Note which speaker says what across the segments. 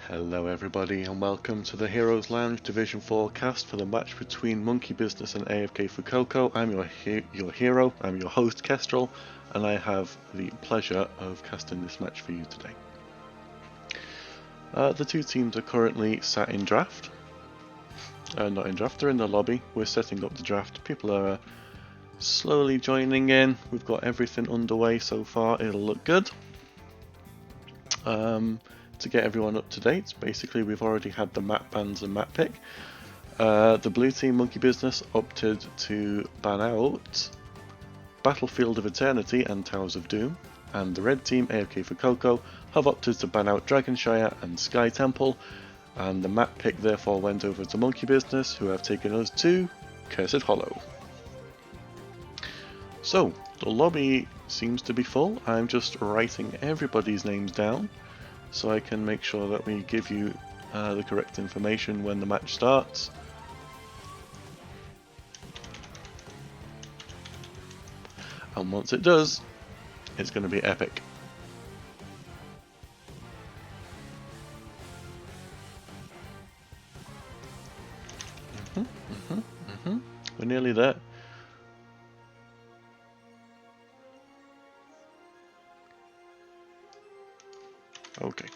Speaker 1: Hello everybody and welcome to the Heroes Lounge Division 4 cast for the match between Monkey Business and AFK for Coco. I'm your hero, I'm your host Kestrel, and I have the pleasure of casting this match for you today. The two teams are currently sat in draft. Not in draft, they're in the lobby. We're setting up the draft. People are slowly joining in. We've got everything underway so far, it'll look good. To get everyone up to date, basically we've already had the map bans and map pick. The blue team Monkey Business opted to ban out Battlefield of Eternity and Towers of Doom, and the red team AFK for Coco have opted to ban out Dragonshire and Sky Temple, and the map pick therefore went over to Monkey Business, who have taken us to Cursed Hollow. So the lobby seems to be full. I'm just writing everybody's names down so I can make sure that we give you the correct information when the match starts. And once it does, it's going to be epic. We're nearly there. Okay,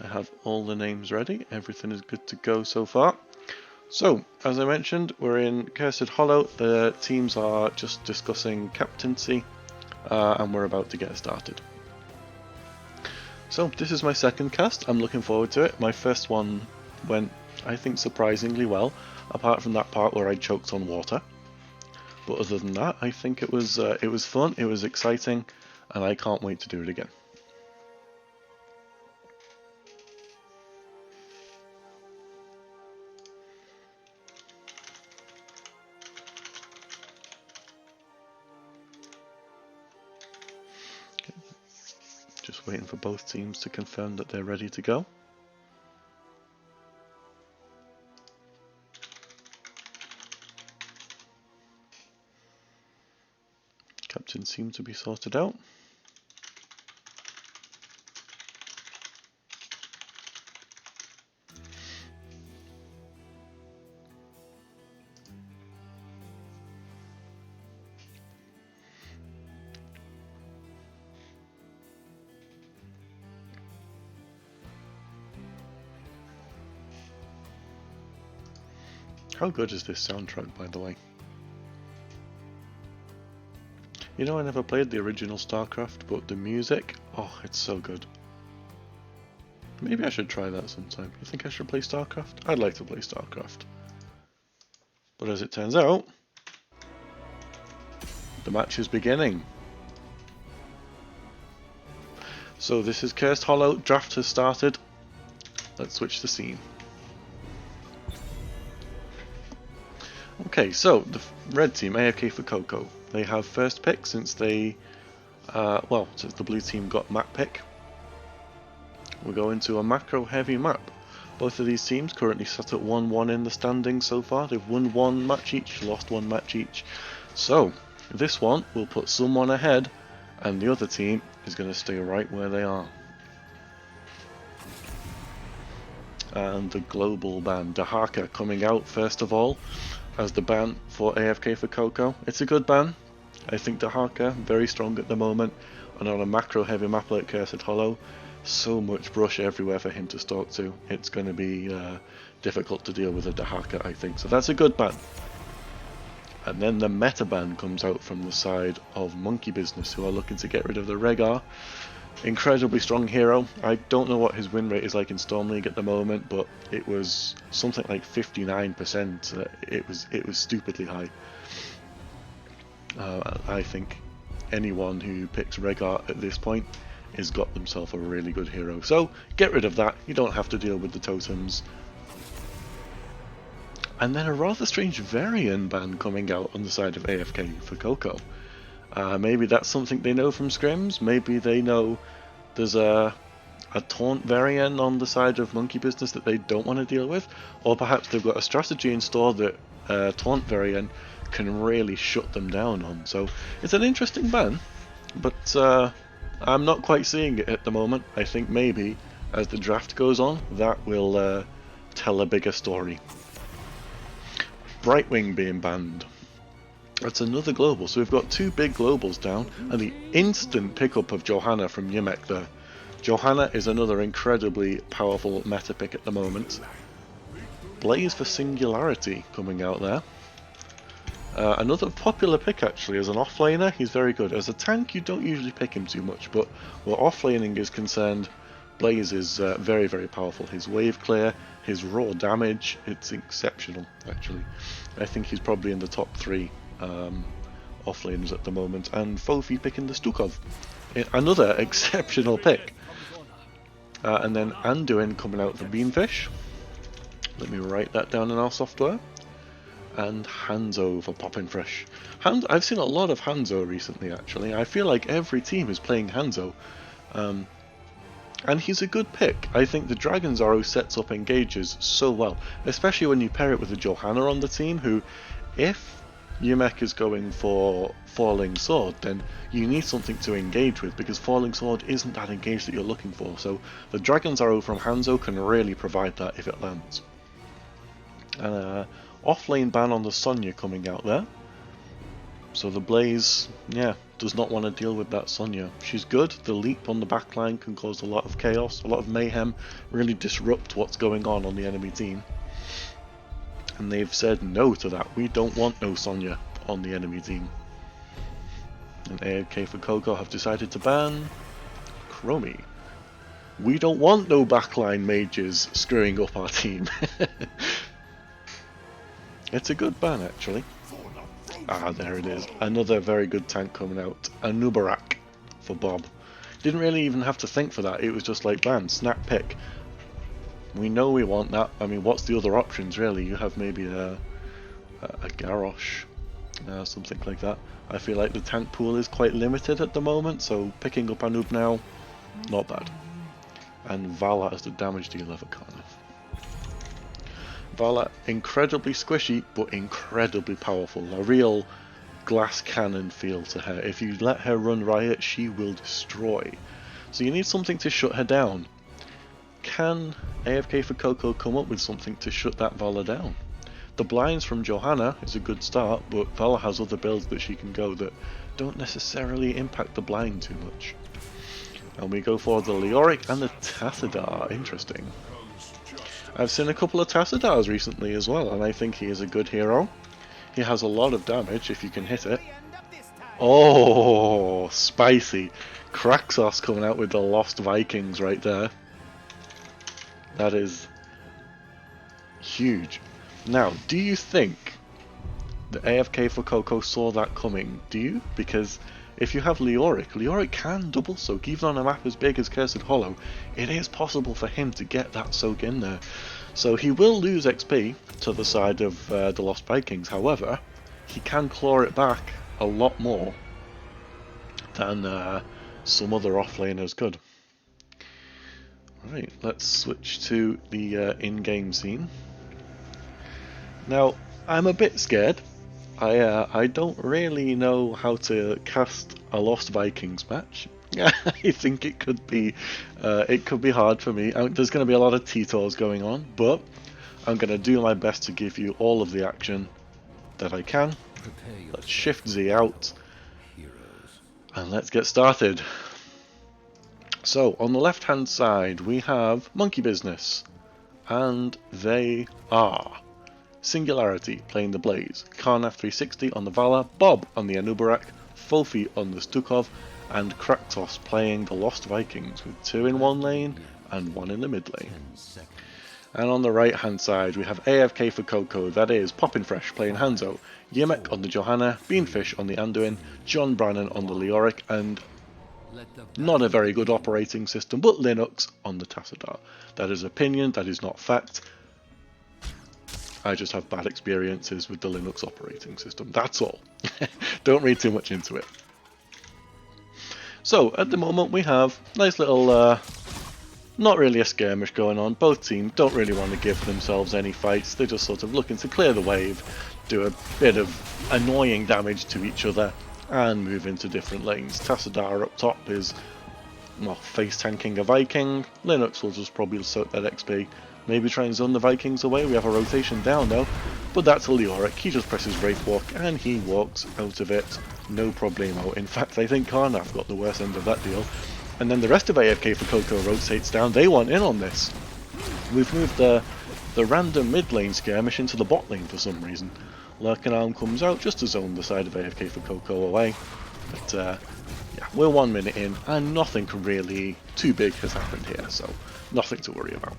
Speaker 1: I have all the names ready, everything is good to go so far. So, as I mentioned, we're in Cursed Hollow, the teams are just discussing captaincy, and we're about to get started. So, this is my second cast, I'm looking forward to it. My first one went, I think, surprisingly well, apart from that part where I choked on water. But other than that, I think it was fun, it was exciting, and I can't wait to do it again. Just waiting for both teams to confirm that they're ready to go. Captains seem to be sorted out. How good is this soundtrack, by the way? You know, I never played the original StarCraft, but the music, oh, it's so good. Maybe I should try that sometime. You think I should play StarCraft? I'd like to play StarCraft. But as it turns out, the match is beginning. So this is Cursed Hollow, draft has started. Let's switch the scene. Okay, so the red team, AFK for Coco, they have first pick since they, since the blue team got map pick. We're going to a macro heavy map. Both of these teams currently sat at 1-1 in the standings so far. They've won one match each, lost one match each. So this one will put someone ahead and the other team is going to stay right where they are. And the global ban, Dahaka, coming out first of all as the ban for AFK for Coco. It's a good ban. I think Dahaka, very strong at the moment, and on a macro heavy map like Cursed Hollow, so much brush everywhere for him to stalk to. It's going to be difficult to deal with a Dahaka, I think. So that's a good ban. And then the meta ban comes out from the side of Monkey Business, who are looking to get rid of the Rhaegar. Incredibly strong hero. I don't know what his win rate is like in Storm League at the moment, but it was something like 59%. It was stupidly high. I think anyone who picks Rhaegar at this point has got themselves a really good hero. So get rid of that. You don't have to deal with the totems. And then a rather strange Varian ban coming out on the side of AFK for Coco. Maybe that's something they know from scrims. Maybe they know there's a taunt Varian on the side of Monkey Business that they don't want to deal with, or perhaps they've got a strategy in store that taunt Varian can really shut them down on. So it's an interesting ban, but I'm not quite seeing it at the moment. I think maybe as the draft goes on, that will tell a bigger story. Brightwing being banned. That's another global, so we've got two big globals down, and the instant pickup of Johanna from Yimek there. Johanna is another incredibly powerful meta pick at the moment. Blaze for Singularity coming out there. Another popular pick actually as an offlaner. He's very good. As a tank you don't usually pick him too much, but where offlaning is concerned, Blaze is very, very powerful. His wave clear, his raw damage, it's exceptional actually. I think he's probably in the top 3 offlaners at the moment, and Fofi picking the Stukov. Another exceptional pick. And then Anduin coming out for Beanfish. Let me write that down in our software. And Hanzo for Poppin' Fresh. I've seen a lot of Hanzo recently actually. I feel like every team is playing Hanzo. And he's a good pick. I think the Dragon's Arrow sets up engages so well, especially when you pair it with a Johanna on the team, who, if Yimek is going for Falling Sword, then you need something to engage with, because Falling Sword isn't that engage that you're looking for. So the Dragon's Arrow from Hanzo can really provide that if it lands. And off-lane ban on the Sonya coming out there. So the Blaze, yeah, does not want to deal with that Sonya. She's good. The leap on the backline can cause a lot of chaos, a lot of mayhem, really disrupt what's going on the enemy team. And they've said no to that. We don't want no Sonya on the enemy team. And AFK for Coco have decided to ban Chromie. We don't want no backline mages screwing up our team. It's a good ban actually. Ah, there it is. Another very good tank coming out. Anubarak for Bob. Didn't really even have to think for that. It was just like, ban, snap pick. We know we want that. I mean, what's the other options really? You have maybe a Garrosh, something like that. I feel like the tank pool is quite limited at the moment, so picking up Anub now, not bad. And Vala as the damage dealer for Karnov. Vala, incredibly squishy, but incredibly powerful. A real glass cannon feel to her. If you let her run riot, she will destroy. So you need something to shut her down. Can AFK for Coco come up with something to shut that Vala down? The blinds from Johanna is a good start, but Vala has other builds that she can go that don't necessarily impact the blind too much. And we go for the Leoric and the Tassadar. Interesting. I've seen a couple of Tassadars recently as well, and I think he is a good hero. He has a lot of damage if you can hit it. Oh, spicy. Kraxos coming out with the Lost Vikings right there. That is huge. Now, do you think the AFK for Coco saw that coming? Do you? Because if you have Leoric, Leoric can double soak. Even on a map as big as Cursed Hollow, it is possible for him to get that soak in there. So he will lose XP to the side of the Lost Vikings. However, he can claw it back a lot more than some other offlaners could. Right, let's switch to the in-game scene. Now, I'm a bit scared. I don't really know how to cast a Lost Vikings match. I think it could be hard for me. There's going to be a lot of T-Tors going on, but I'm going to do my best to give you all of the action that I can. Let's shift Z out, and let's get started. So, on the left-hand side, we have Monkey Business, and they are Singularity playing the Blaze, Karnaf 360 on the Vala, Bob on the Anubarak, Fofi on the Stukov, and Kratos playing the Lost Vikings with 2 in one lane and 1 in the mid lane. And on the right hand side we have AFK for Coco, that is Poppin' Fresh playing Hanzo, Yimek on the Johanna, Beanfish on the Anduin, John Brannan on the Leoric, and not a very good operating system, but Linux on the Tassadar. That is opinion, that is not fact. I just have bad experiences with the Linux operating system, that's all. Don't read too much into it. So, at the moment we have nice little, not really a skirmish going on. Both teams don't really want to give themselves any fights. They're just sort of looking to clear the wave, do a bit of annoying damage to each other, and move into different lanes. Tassadar up top is well, face tanking a Viking. Linux will just probably soak that XP. Maybe try and zone the Vikings away. We have a rotation down though, but that's a Leoric. He just presses Wraith Walk and he walks out of it, no problemo. In fact, I think Karnaf got the worst end of that deal. And then the rest of AFK for Coco rotates down. They want in on this. We've moved the random mid lane skirmish into the bot lane for some reason. Lurking Arm comes out just to zone the side of AFK for Coco away. But yeah, we're 1 minute in and nothing really too big has happened here, so nothing to worry about.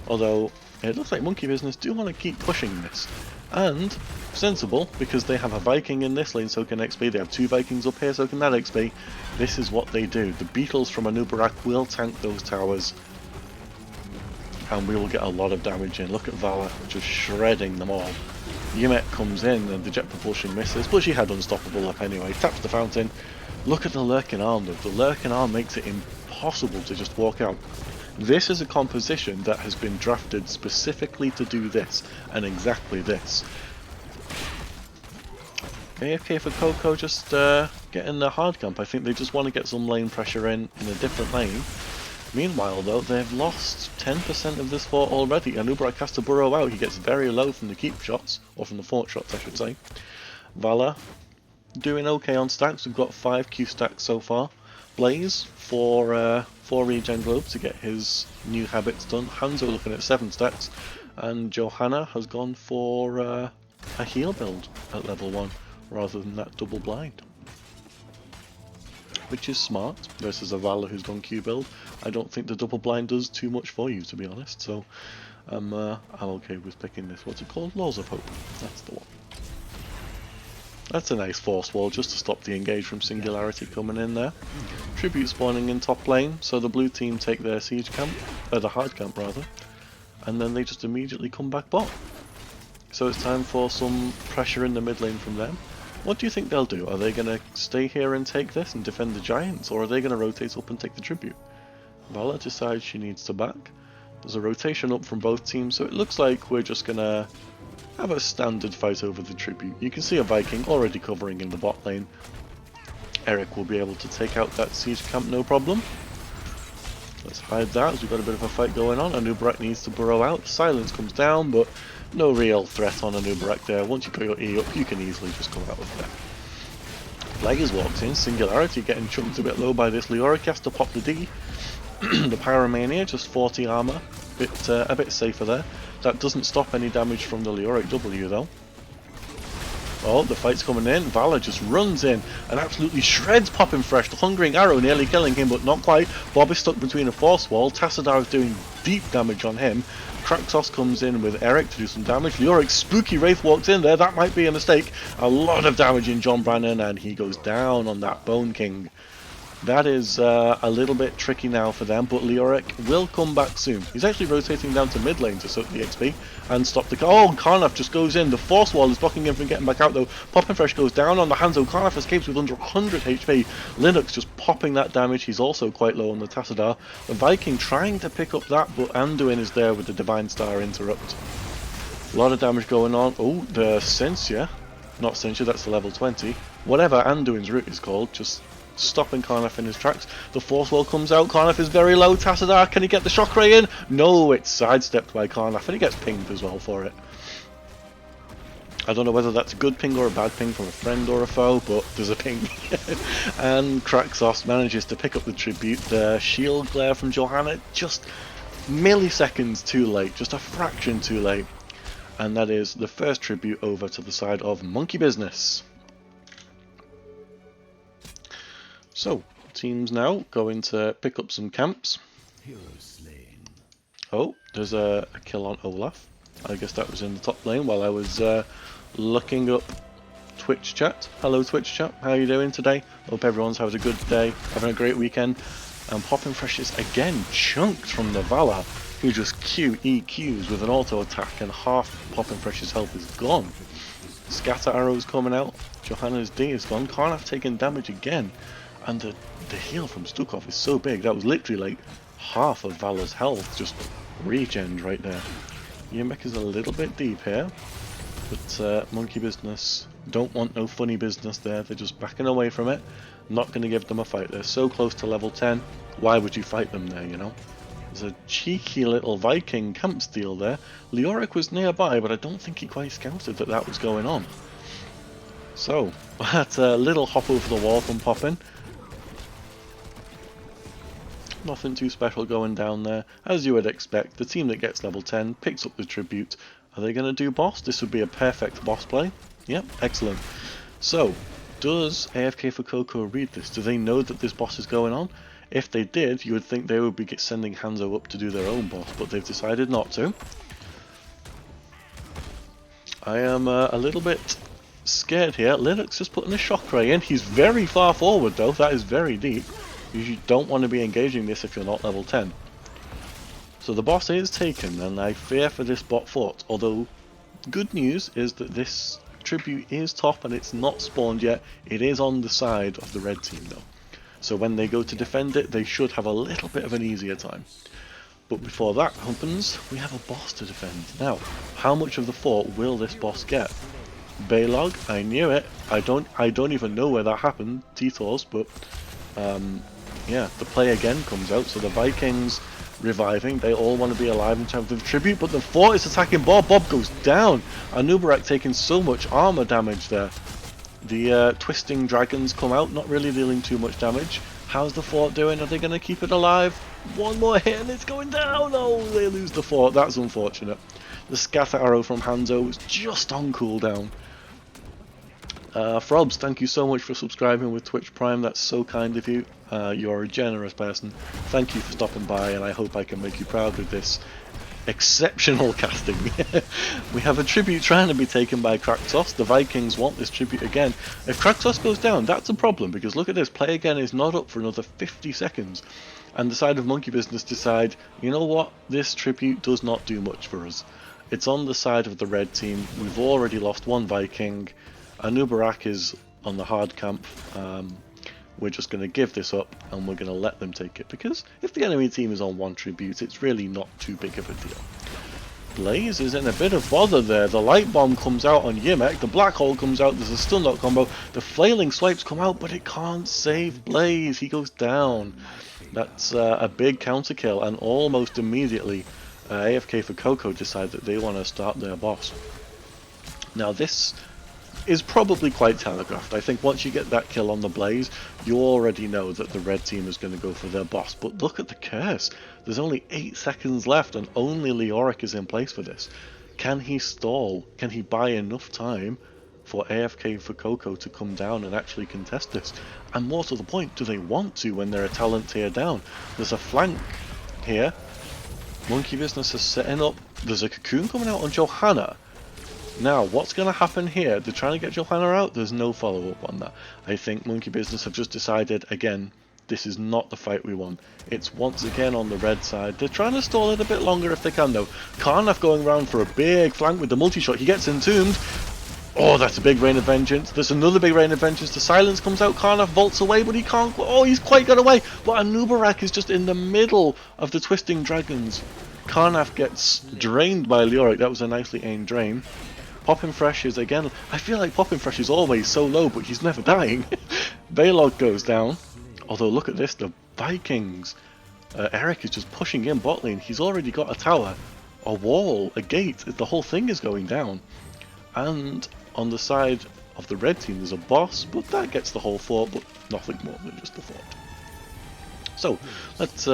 Speaker 1: Although it looks like Monkey Business do want to keep pushing this. And sensible, because they have a Viking in this lane soaking XP, they have 2 Vikings up here soaking that XP. This is what they do. The Beetles from Anubarak will tank those towers, and we will get a lot of damage in. Look at Vala just shredding them all. Yumet comes in and the jet propulsion misses, but she had unstoppable up anyway. Taps the fountain. Look at the Lurking Arm though. The Lurking Arm makes it impossible to just walk out. This is a composition that has been drafted specifically to do this, and exactly this. AFK for Coco just getting the hard camp. I think they just want to get some lane pressure in a different lane. Meanwhile though, they've lost 10% of this fort already. Anubarak has to burrow out. He gets very low from the keep shots, or from the fort shots I should say. Vala doing okay on stacks. We've got 5 Q stacks so far. Blaze for 4 regen globe to get his new habits done. Hanzo looking at 7 stacks, and Johanna has gone for a heal build at level 1 rather than that double blind, which is smart versus a Vala who's gone Q build. I don't think the double blind does too much for you, to be honest, so I'm okay with picking this. What's it called? Laws of Hope. That's the one. That's a nice force wall just to stop the engage from Singularity coming in there. Tribute spawning in top lane, so the blue team take their siege camp, the hard camp rather, and then they just immediately come back bot. So it's time for some pressure in the mid lane from them. What do you think they'll do? Are they going to stay here and take this and defend the giants, or are they going to rotate up and take the tribute? Vala decides she needs to back. There's a rotation up from both teams, so it looks like we're just going to have a standard fight over the tribute. You can see a Viking already covering in the bot lane. Eric will be able to take out that siege camp no problem. Let's hide that as we've got a bit of a fight going on. Anubarak needs to burrow out. Silence comes down, but no real threat on Anubarak there. Once you got your E up, you can easily just come out of there. Blaggers walks in. Singularity getting chunked a bit low by this Leoric. Has to pop the D. The Pyromania, just 40 armor. A bit safer there. That doesn't stop any damage from the Leoric W though. Oh, the fight's coming in. Vala just runs in and absolutely shreds Poppin' Fresh. The Hungering Arrow nearly killing him, but not quite. Bob is stuck between a force wall. Tassadar is doing deep damage on him. Kraxos comes in with Eric to do some damage. Leoric's spooky Wraith walks in there. That might be a mistake. A lot of damage in John Brannon, and he goes down on that Bone King. That is a little bit tricky now for them, but Leoric will come back soon. He's actually rotating down to mid lane to soak the XP and stop the... Oh, Karnaf just goes in. The force wall is blocking him from getting back out though. Poppin' Fresh goes down on the Hanzo. Karnaf escapes with under 100 HP. Linux just popping that damage. He's also quite low on the Tassadar. The Viking trying to pick up that, but Anduin is there with the Divine Star interrupt. A lot of damage going on. Oh, the Sensia. Not Sensia, that's the level 20. Whatever Anduin's route is called, just stopping Karnaf in his tracks. The force wall comes out. Karnaf is very low. Tassadar, can he get the shock ray in? No, it's sidestepped by Karnaf, and he gets pinged as well for it. I don't know whether that's a good ping or a bad ping from a friend or a foe, but there's a ping. And Kraxos manages to pick up the tribute. The shield glare from Johanna just milliseconds too late, just a fraction too late. And that is the first tribute over to the side of Monkey Business. So, teams now going to pick up some camps. Oh, there's a kill on Olaf. I guess that was in the top lane while I was looking up Twitch chat. Hello Twitch chat, how are you doing today? Hope everyone's having a good day, having a great weekend. And Poppin' Fresh is again chunked from the Vala, who just QEQs with an auto attack, and half Poppin' Fresh's health is gone. Scatter arrows coming out. Johanna's D is gone. Karnaf taking damage again. And the heal from Stukov is so big. That was literally like half of Vala's health just regened right there. Yimek is a little bit deep here, but Monkey Business don't want no funny business there. They're just backing away from it. Not going to give them a fight. They're so close to level 10. Why would you fight them there, you know? There's a cheeky little Viking camp steal there. Leoric was nearby, but I don't think he quite scouted that that was going on. So, that's a little hop over the wall from Poppin. Nothing too special going down there. As you would expect, the team that gets level 10 picks up the tribute. Are they going to do boss? This would be a perfect boss play. Yep, excellent. So, does AFK for Coco read this? Do they know that this boss is going on? If they did, you would think they would be sending Hanzo up to do their own boss, but they've decided not to. I am a little bit scared here. Linux just putting a shock ray in. He's very far forward though, that is very deep. You don't want to be engaging this if you're not level 10. So the boss is taken, and I fear for this bot fort. Although, good news is that this tribute is top and it's not spawned yet. It is on the side of the red team though. So when they go to defend it, they should have a little bit of an easier time. But before that happens, we have a boss to defend. Now, how much of the fort will this boss get? Baylog, I knew it. I don't even know where that happened, Titors, but yeah, the play again comes out. So the Vikings reviving, they all want to be alive in terms of tribute, but the fort is attacking Bob. Bob goes down. Anubarak taking so much armor damage there. The twisting dragons come out, not really dealing too much damage. How's the fort doing? Are they going to keep it alive? One more hit and it's going down. Oh, they lose the fort. That's unfortunate. The scatter arrow from Hanzo was just on cooldown. Frobs, thank you so much for subscribing with Twitch Prime. That's so kind of you. You're a generous person. Thank you for stopping by, and I hope I can make you proud with this exceptional casting. We have a tribute trying to be taken by Kraktos. The Vikings want this tribute again. If Kraktos goes down, that's a problem, because look at this, play again is not up for another 50 seconds. And the side of Monkey Business decide, you know what, this tribute does not do much for us. It's on the side of the red team. We've already lost one Viking. Anubarak is on the hard camp. We're just going to give this up and we're going to let them take it, because if the enemy team is on one tribute, it's really not too big of a deal. Blaze is in a bit of bother there. The light bomb comes out on Yimek, the black hole comes out, there's a stun knock combo, the flailing swipes come out, but it can't save Blaze. He goes down. That's a big counter kill, and almost immediately AFK for Coco decide that they want to start their boss. Now this is probably quite telegraphed. I think once you get that kill on the Blaze, you already know that the red team is going to go for their boss. But look at the curse. There's only 8 seconds left and only Leoric is in place for this. Can he stall? Can he buy enough time for AFK for Coco to come down and actually contest this? And more to the point, do they want to when they're a talent tier down? There's a flank here. Monkey Business is setting up. There's a cocoon coming out on Johanna. Now, what's going to happen here? They're trying to get Johanna out. There's no follow-up on that. I think Monkey Business have just decided, again, this is not the fight we want. It's once again on the red side. They're trying to stall it a bit longer if they can, though. Karnaf going around for a big flank with the multi-shot. He gets entombed. Oh, that's a big Rain of Vengeance. There's another big Rain of Vengeance. The silence comes out. Karnaf vaults away, but he can't. Oh, he's quite got away. But Anubarak is just in the middle of the twisting dragons. Karnaf gets drained by Leoric. That was a nicely aimed drain. Poppin' Fresh is again, I feel like Poppin' Fresh is always so low, but he's never dying. Baylog goes down. Although look at this, the Vikings. Eric is just pushing in bot lane. He's already got a tower, a wall, a gate. The whole thing is going down. And on the side of the red team there's a boss, but that gets the whole fort, but nothing more than just the fort. So, let's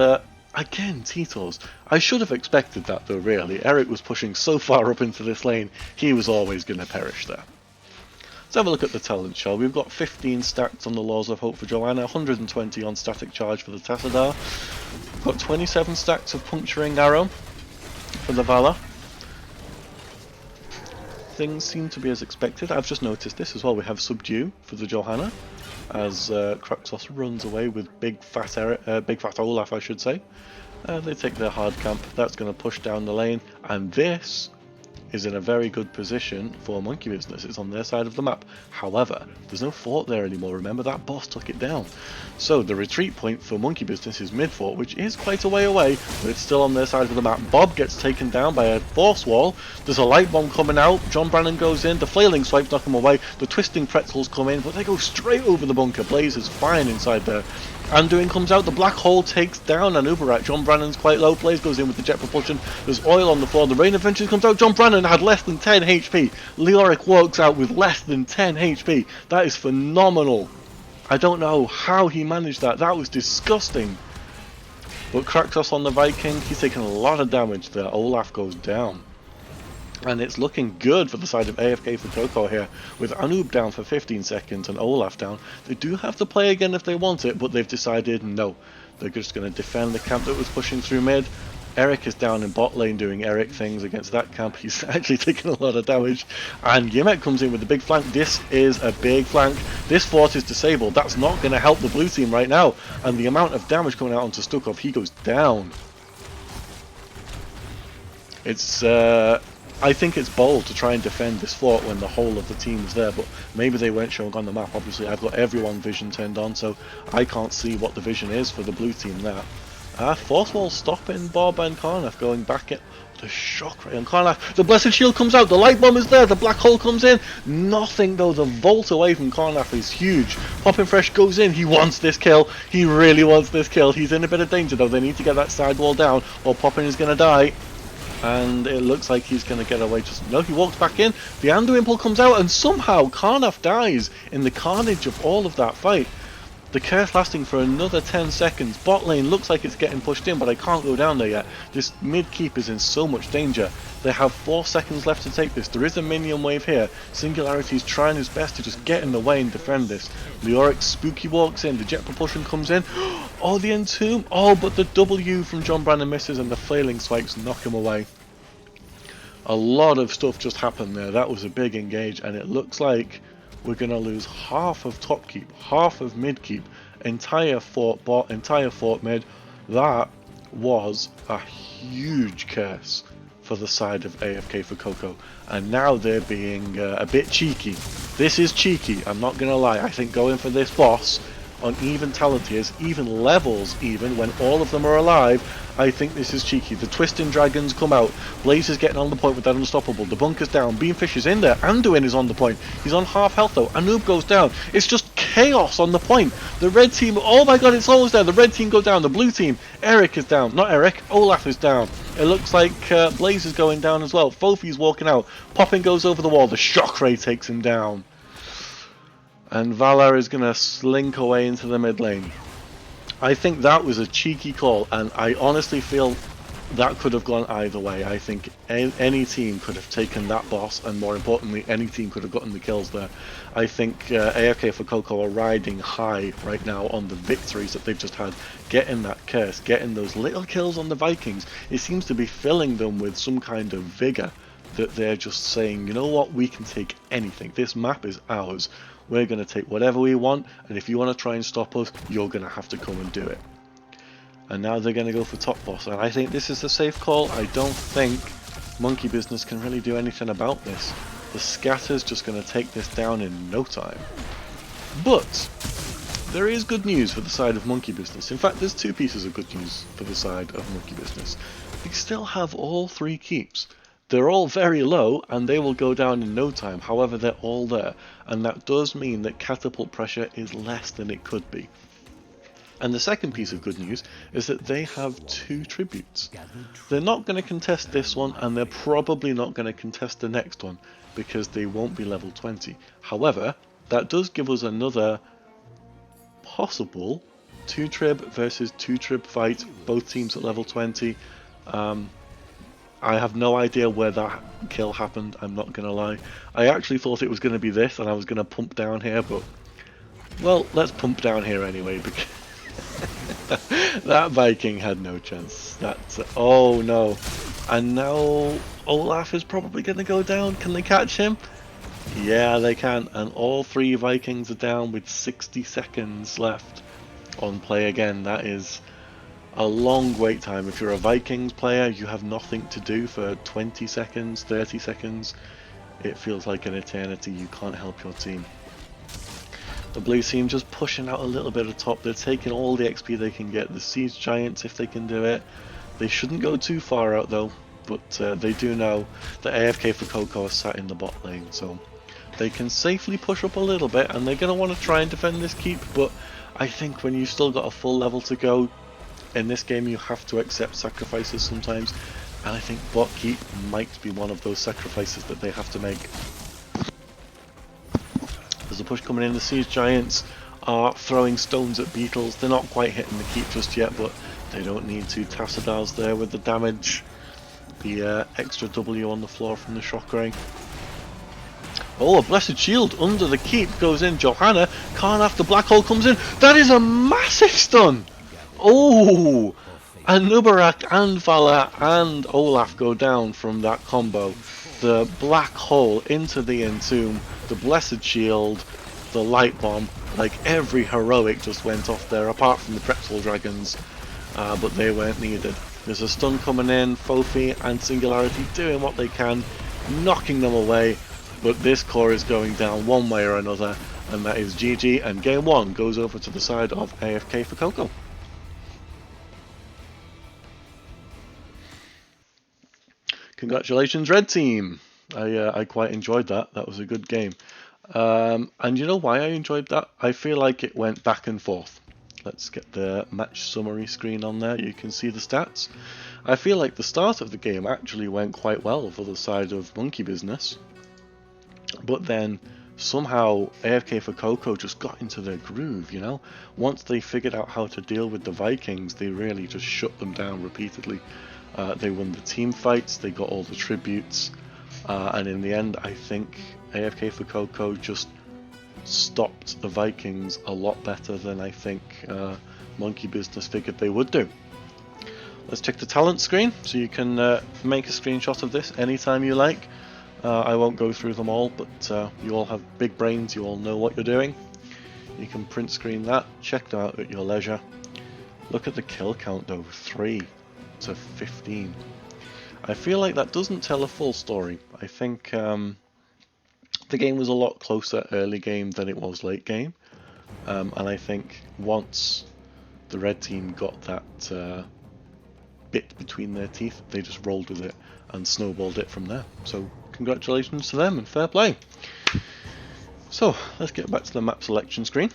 Speaker 1: again, Titors. I should have expected that though, really. Eric was pushing so far up into this lane, he was always going to perish there. Let's have a look at the talent, shall we? We've got 15 stacks on the Laws of Hope for Joanna, 120 on Static Charge for the Tassadar. We've got 27 stacks of Puncturing Arrow for the Valor. Things seem to be as expected. I've just noticed this as well. We have Subdue for the Johanna, as Kraktos runs away with Big Fat Olaf, I should say. They take their hard camp. That's going to push down the lane, and this is in a very good position for Monkey Business. It's on their side of the map. However, there's no fort there anymore. Remember, that boss took it down. So the retreat point for Monkey Business is mid fort, which is quite a way away, but it's still on their side of the map. Bob gets taken down by a force wall. There's a light bomb coming out. John Brannon goes in. The flailing swipes knock him away. The twisting pretzels come in, but they go straight over the bunker. Blaze is fine inside there. Anduin comes out, the black hole takes down an Uberat. John Brannon's quite low, Blaze goes in with the jet propulsion, there's oil on the floor, the Rain Adventures comes out, John Brannon had less than 10 HP. Leoric walks out with less than 10 HP. That is phenomenal. I don't know how he managed that, that was disgusting. But Kraxos on the Viking, he's taken a lot of damage there. Olaf goes down. And it's looking good for the side of AFK for Coco here, with Anub down for 15 seconds and Olaf down. They do have to play again if they want it, but they've decided no. They're just going to defend the camp that was pushing through mid. Eric is down in bot lane doing Eric things against that camp. He's actually taking a lot of damage. And Yimek comes in with the big flank. This is a big flank. This fort is disabled. That's not going to help the blue team right now. And the amount of damage coming out onto Stukov, he goes down. It's I think it's bold to try and defend this fort when the whole of the team is there, but maybe they weren't showing on the map. Obviously, I've got everyone vision turned on, so I can't see what the vision is for the blue team there. Force wall stopping Bob and Karnaf going back in. The shock ray on Karnaf. The blessed shield comes out. The light bomb is there. The black hole comes in. Nothing though. The volt away from Karnaf is huge. Poppin Fresh goes in. He wants this kill. He really wants this kill. He's in a bit of danger though. They need to get that side wall down or Poppin is going to die. And it looks like he's going to get away. Just no, he walks back in. The Anduin pull comes out, and somehow Karnaf dies in the carnage of all of that fight. The curse lasting for another 10 seconds. Bot lane looks like it's getting pushed in, but I can't go down there yet. This mid keep is in so much danger. They have 4 seconds left to take this. There is a minion wave here. Singularity's trying his best to just get in the way and defend this. Leoric spooky walks in. The jet propulsion comes in. Oh, the entomb. Oh, but the W from John Brannon misses and the flailing swipes knock him away. A lot of stuff just happened there. That was a big engage, and it looks like we're going to lose half of top keep, half of mid keep, entire fort bot, entire fort mid. That was a huge curse for the side of AFK for Coco, and now they're being a bit cheeky. This is cheeky, I'm not going to lie. I think going for this boss on even talent tiers, even levels even, when all of them are alive, I think this is cheeky. The twisting dragons come out. Blaze is getting on the point with that unstoppable. The bunker's down. Beamfish is in there. Anduin is on the point. He's on half health though. Anub goes down. It's just chaos on the point. The red team, oh my god, it's almost there. The red team go down. The blue team, Eric is down. Not Eric, Olaf is down. It looks like Blaze is going down as well. Fofi's walking out. Poppin goes over the wall. The shock ray takes him down. And Valar is going to slink away into the mid lane. I think that was a cheeky call, and I honestly feel that could have gone either way. I think any team could have taken that boss, and more importantly, any team could have gotten the kills there. I think AFK for Coco are riding high right now on the victories that they've just had. Getting that curse, getting those little kills on the Vikings, it seems to be filling them with some kind of vigor. That they're just saying, you know what, we can take anything. This map is ours. We're going to take whatever we want, and if you want to try and stop us, you're going to have to come and do it. And now they're going to go for top boss, and I think this is a safe call. I don't think Monkey Business can really do anything about this. The Scatter's just going to take this down in no time. But there is good news for the side of Monkey Business. In fact, there's 2 pieces of good news for the side of Monkey Business. They still have all 3 keeps. They're all very low and they will go down in no time. However, they're all there, and that does mean that catapult pressure is less than it could be. And the second piece of good news is that they have 2 tributes. They're not going to contest this one, and they're probably not going to contest the next one because they won't be level 20. However, that does give us another possible 2 trib versus 2 trib fight, both teams at level 20. I have no idea where that kill happened, I'm not going to lie. I actually thought it was going to be this and I was going to pump down here, but well, let's pump down here anyway, because that Viking had no chance. That's oh no. And now Olaf is probably going to go down. Can they catch him? Yeah, they can. And all 3 Vikings are down with 60 seconds left on play again. That is a long wait time. If you're a Vikings player, you have nothing to do for 20 seconds, 30 seconds. It feels like an eternity. You can't help your team. The blue team just pushing out a little bit of top. They're taking all the XP they can get. The Siege Giants, if they can do it. They shouldn't go too far out though, but they do know that AFK for Coco are sat in the bot lane, so they can safely push up a little bit, and they're going to want to try and defend this keep, but I think when you've still got a full level to go, in this game you have to accept sacrifices sometimes, and I think bot keep might be one of those sacrifices that they have to make. There's a push coming in. The Siege Giants are throwing stones at beetles. They're not quite hitting the keep just yet, but they don't need to. Tassadar's there with the damage. The extra W on the floor from the shock ray. Oh, a blessed shield under the keep goes in. Johanna can't after black hole comes in. That is a massive stun. Oh, and Nubarak and Vala and Olaf go down from that combo. The black hole into the entomb, the blessed shield, the light bomb, like every heroic just went off there, apart from the pretzel dragons, but they weren't needed. There's a stun coming in, Fofi and Singularity doing what they can, knocking them away, but this core is going down one way or another, and that is GG, and game 1 goes over to the side of AFK for Coco. Congratulations, Red Team! I quite enjoyed that. That was a good game. And you know why I enjoyed that? I feel like it went back and forth. Let's get the match summary screen on there. You can see the stats. I feel like the start of the game actually went quite well for the side of Monkey Business. But then somehow AFK for Coco just got into their groove, you know? Once they figured out how to deal with the Vikings, they really just shut them down repeatedly. They won the team fights, they got all the tributes, and in the end I think AFK for Coco just stopped the Vikings a lot better than I think Monkey Business figured they would do. Let's check the talent screen, so you can make a screenshot of this anytime you like. I won't go through them all, but you all have big brains, you all know what you're doing. You can print screen that, check that out at your leisure. Look at the kill count though, 3 to 15. I feel like that doesn't tell a full story. I think the game was a lot closer early game than it was late game, and I think once the red team got that bit between their teeth, they just rolled with it and snowballed it from there. So congratulations to them and fair play. So let's get back to the map selection screen.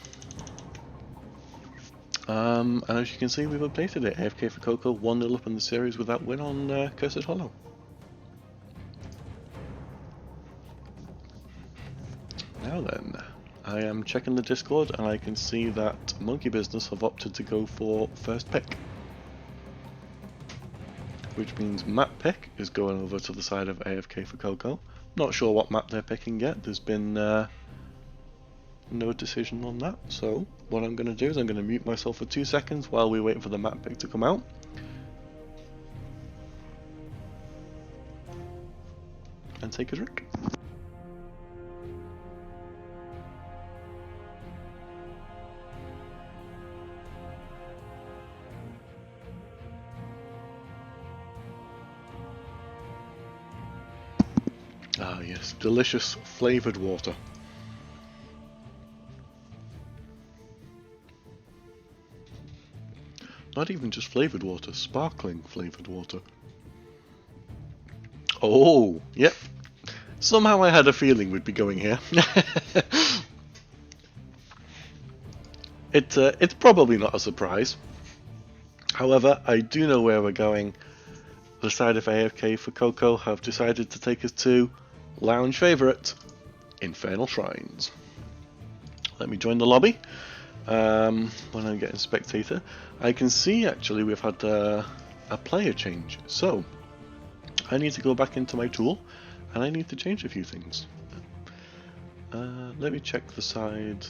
Speaker 1: And as you can see, we've updated it. AFK for Coco 1-0 up in the series with that win on Cursed Hollow. Now then, I am checking the Discord and I can see that Monkey Business have opted to go for first pick, which means map pick is going over to the side of AFK for Coco. Not sure what map they're picking yet. There's been no decision on that, so what I'm going to do is I'm going to mute myself for 2 seconds while we wait for the map pick to come out. And take a drink. Ah yes, delicious flavoured water. Not even just flavoured water, sparkling flavoured water. Oh, yep. Somehow I had a feeling we'd be going here. It's probably not a surprise. However, I do know where we're going. The side of AFK for Coco have decided to take us to lounge favourite, Infernal Shrines. Let me join the lobby. When I'm getting spectator, I can see actually we've had a player change. So I need to go back into my tool and I need to change a few things. Let me check the side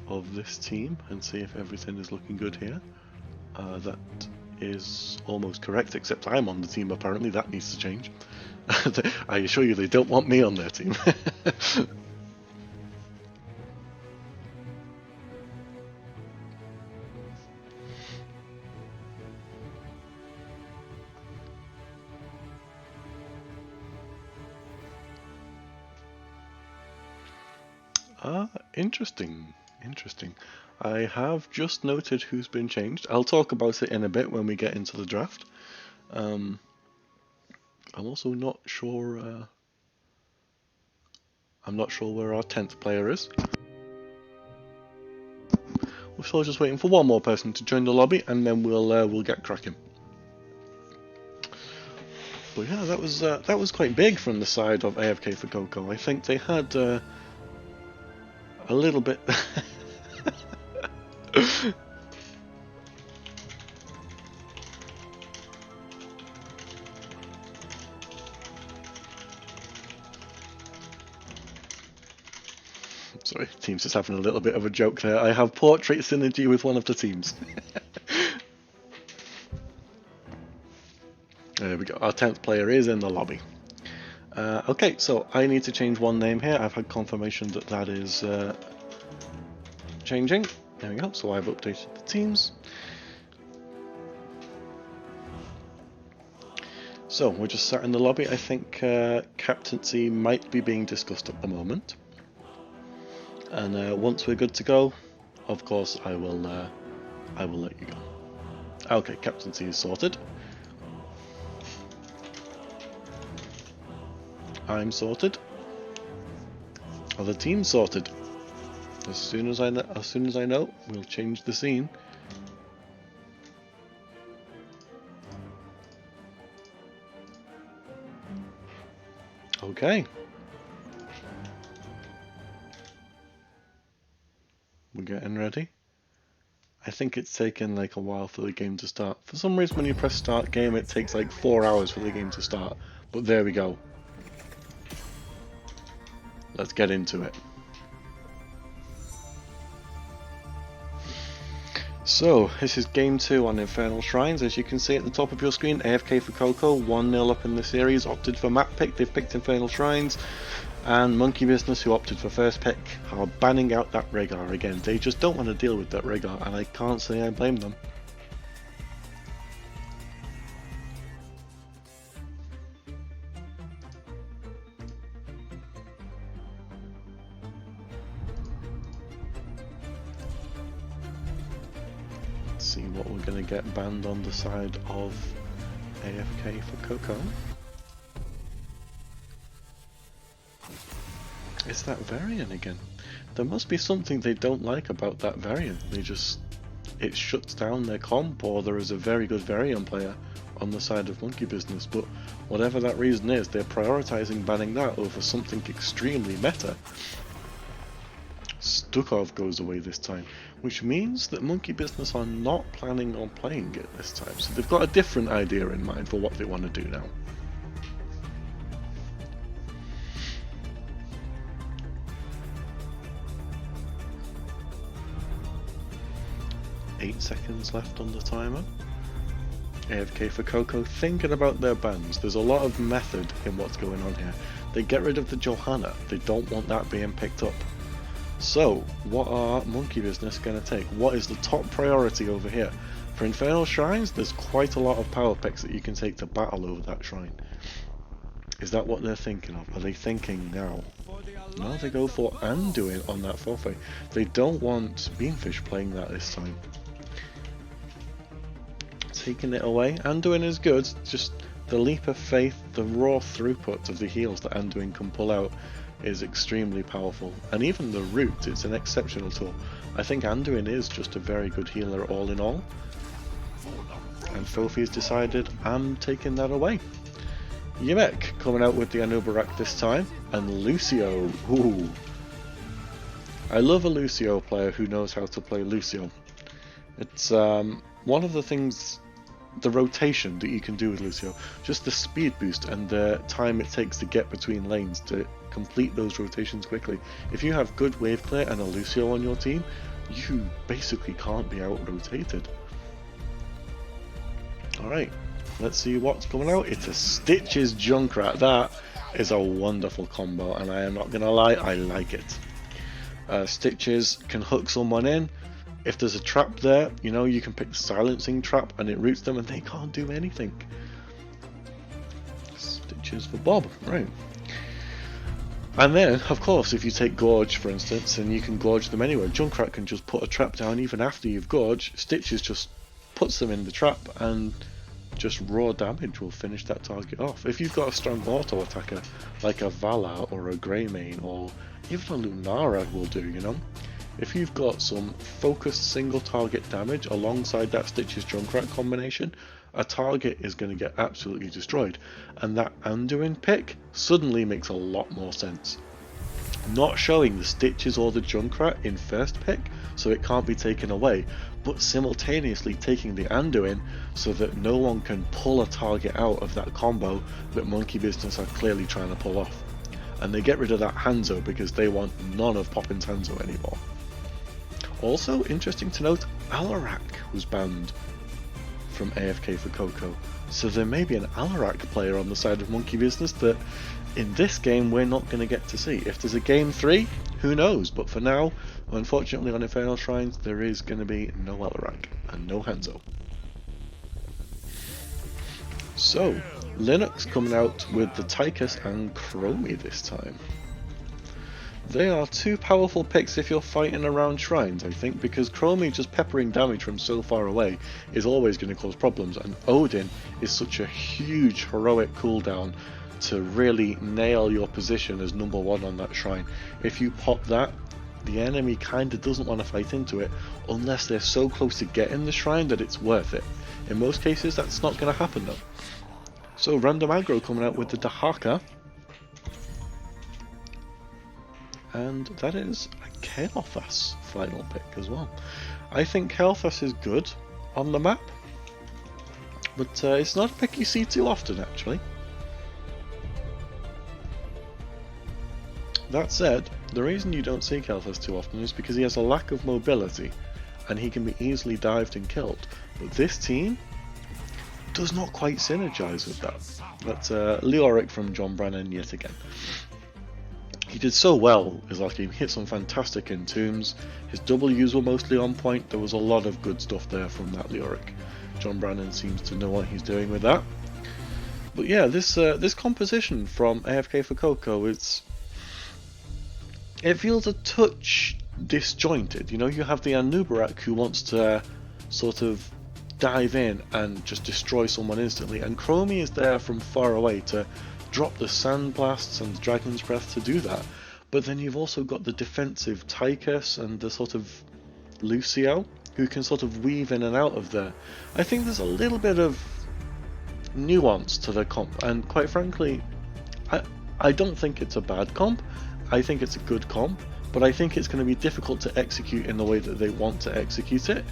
Speaker 1: of this team and see if everything is looking good here. That is almost correct, except I'm on the team apparently. That needs to change. I assure you they don't want me on their team. Interesting. Interesting. I have just noted who's been changed. I'll talk about it in a bit when we get into the draft. I'm also not sure. I'm not sure where our 10th player is. We're still just waiting for one more person to join the lobby, and then we'll get cracking. But yeah, that was quite big from the side of AFK for Coco. I think they had a little bit. Sorry, team's just having a little bit of a joke there. I have portrait synergy with one of the teams. There we go. Our 10th player is in the lobby. Okay, so I need to change one name here. I've had confirmation that that is changing. There we go. So I've updated the teams. So we're just sat in the lobby. I think captaincy might be being discussed at the moment. And once we're good to go, of course, I will let you go. Okay, captaincy is sorted. I'm sorted. Other team sorted. As soon as I know, we'll change the scene. Okay. We're getting ready. I think it's taken like a while for the game to start. For some reason when you press start game it takes like 4 hours for the game to start. But there we go. Let's get into it. So, this is game 2 on Infernal Shrines. As you can see at the top of your screen, AFK for Coco, 1-0 up in the series, opted for map pick, they've picked Infernal Shrines. And Monkey Business, who opted for first pick, are banning out that Rhaegar again. They just don't want to deal with that Rhaegar, and I can't say I blame them. Let's see what we're going to get banned on the side of AFK for Coco. It's that variant again. There must be something they don't like about that variant. It shuts down their comp, or there is a very good variant player on the side of Monkey Business, but whatever that reason is, they're prioritizing banning that over something extremely meta. Stukov goes away this time, which means that Monkey Business are not planning on playing it this time, so they've got a different idea in mind for what they want to do now. 8 seconds left on the timer. AFK for Coco thinking about their bans. There's a lot of method in what's going on here. They get rid of the Johanna. They don't want that being picked up. So, what are Monkey Business going to take? What is the top priority over here? For Infernal Shrines, there's quite a lot of power picks that you can take to battle over that shrine. Is that what they're thinking of? Are they thinking now? No, they go for Anduin on that forfeit. They don't want Beanfish playing that this time. Taking it away. Anduin is good, just the leap of faith, the raw throughput of the heals that Anduin can pull out is extremely powerful. And even the root, it's an exceptional tool. I think Anduin is just a very good healer all in all. And Fofi's decided, I'm taking that away. Yemek coming out with the Anubarak this time, and Lucio. Ooh. I love a Lucio player who knows how to play Lucio. It's one of the things, the rotation that you can do with Lucio, just the speed boost and the time it takes to get between lanes to complete those rotations quickly. If you have good wave clear and a Lucio on your team, you basically can't be out-rotated. Alright, let's see what's coming out. It's a Stitches Junkrat. That is a wonderful combo, and I am not going to lie, I like it. Stitches can hook someone in. If there's a trap there, you know, you can pick the silencing trap and it roots them and they can't do anything. Stitches for Bob, right. And then, of course, if you take Gorge, for instance, and you can gorge them anywhere, Junkrat can just put a trap down even after you've gorged. Stitches just puts them in the trap, and just raw damage will finish that target off. If you've got a strong auto attacker, like a Vala or a Greymane, or even a Lunara will do, you know? If you've got some focused single target damage alongside that Stitches Junkrat combination, a target is going to get absolutely destroyed, and that Anduin pick suddenly makes a lot more sense. Not showing the Stitches or the Junkrat in first pick, so it can't be taken away, but simultaneously taking the Anduin so that no one can pull a target out of that combo that Monkey Business are clearly trying to pull off. And they get rid of that Hanzo because they want none of Poppin's Hanzo anymore. Also, interesting to note, Alarak was banned from AFK for Coco, so there may be an Alarak player on the side of Monkey Business that in this game we're not going to get to see. If there's a game 3, who knows, but for now, unfortunately on Infernal Shrines there is going to be no Alarak and no Hanzo. So, Linux coming out with the Tychus and Chromie this time. They are two powerful picks if you're fighting around shrines, I think, because Chromie just peppering damage from so far away is always going to cause problems, and Odin is such a huge heroic cooldown to really nail your position as number 1 on that shrine. If you pop that, the enemy kind of doesn't want to fight into it unless they're so close to getting the shrine that it's worth it. In most cases that's not going to happen though. So random aggro coming out with the Dahaka. And that is a Kael'thas final pick as well. I think Kael'thas is good on the map, but it's not a pick you see too often actually. That said, the reason you don't see Kael'thas too often is because he has a lack of mobility and he can be easily dived and killed. But this team does not quite synergize with that. That's Leoric from John Brannan yet again. He did so well, is like he hit some fantastic entombs. His W's were mostly on point. There was a lot of good stuff there from that Leoric. John Brannan seems to know what he's doing with that. But yeah, this composition from AFK for Coco, it feels a touch disjointed. You know, you have the Anubarak who wants to sort of dive in and just destroy someone instantly, and Chromie is there from far away to drop the Sand Blasts and the Dragon's Breath to do that. But then you've also got the defensive Tychus and the sort of Lucio who can sort of weave in and out of there. I think there's a little bit of nuance to the comp, and quite frankly I don't think it's a bad comp. I think it's a good comp, but I think it's going to be difficult to execute in the way that they want to execute it.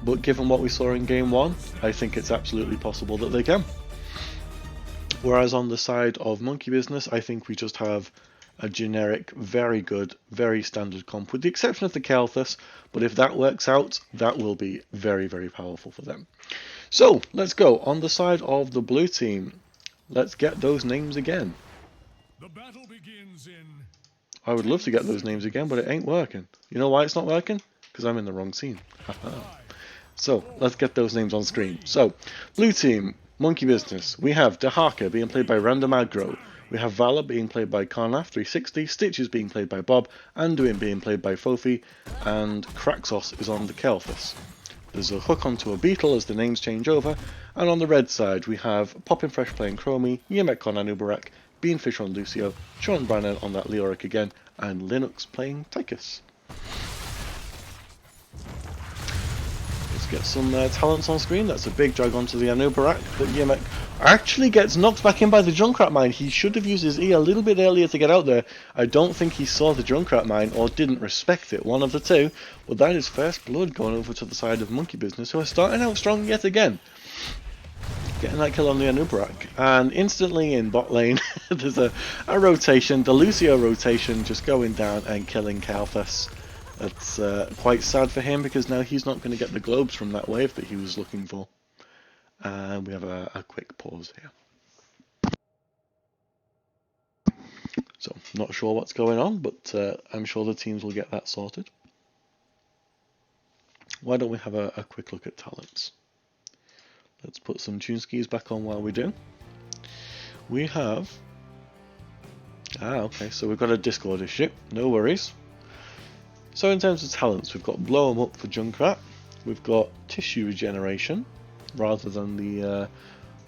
Speaker 1: But given what we saw in game 1, I think it's absolutely possible that they can. Whereas on the side of Monkey Business, I think we just have a generic, very good, very standard comp, with the exception of the Kael'thas, but if that works out, that will be very, very powerful for them. So, let's go. On the side of the blue team, let's get those names again.
Speaker 2: The battle begins in...
Speaker 1: I would love to get those names again, but it ain't working. You know why it's not working? Because I'm in the wrong scene. So, let's get those names on screen. So, blue team, Monkey Business. We have Dahaka being played by Random Aggro. We have Vala being played by Karnaf360, Stitches being played by Bob, Anduin being played by Fofi, and Kraxos is on the Kael'thas. There's a hook onto a beetle as the names change over, and on the red side we have Poppin Fresh playing Chromie, Yemek on Anubarak, Beanfish on Lucio, Sean Brannan on that Leoric again, and Linux playing Tychus. Let's get some talents on screen. That's a big drag onto the Anubarak, but Yemek actually gets knocked back in by the Junkrat mine. He should have used his E a little bit earlier to get out there. I don't think he saw the Junkrat mine or didn't respect it, one of the two. But that is first blood going over to the side of Monkey Business, who are starting out strong yet again. Getting that kill on the Anubarak, and instantly in bot lane there's a rotation, the Lucio rotation just going down and killing Kael'thas. That's quite sad for him because now he's not going to get the globes from that wave that he was looking for. And we have a quick pause here. So, not sure what's going on, but I'm sure the teams will get that sorted. Why don't we have a quick look at talents? Let's put some tune skis back on while we do. We have Ah, okay, so we've got a Discord issue. No worries. So in terms of talents, we've got Blow 'em Up for Junkrat. We've got Tissue Regeneration, rather than the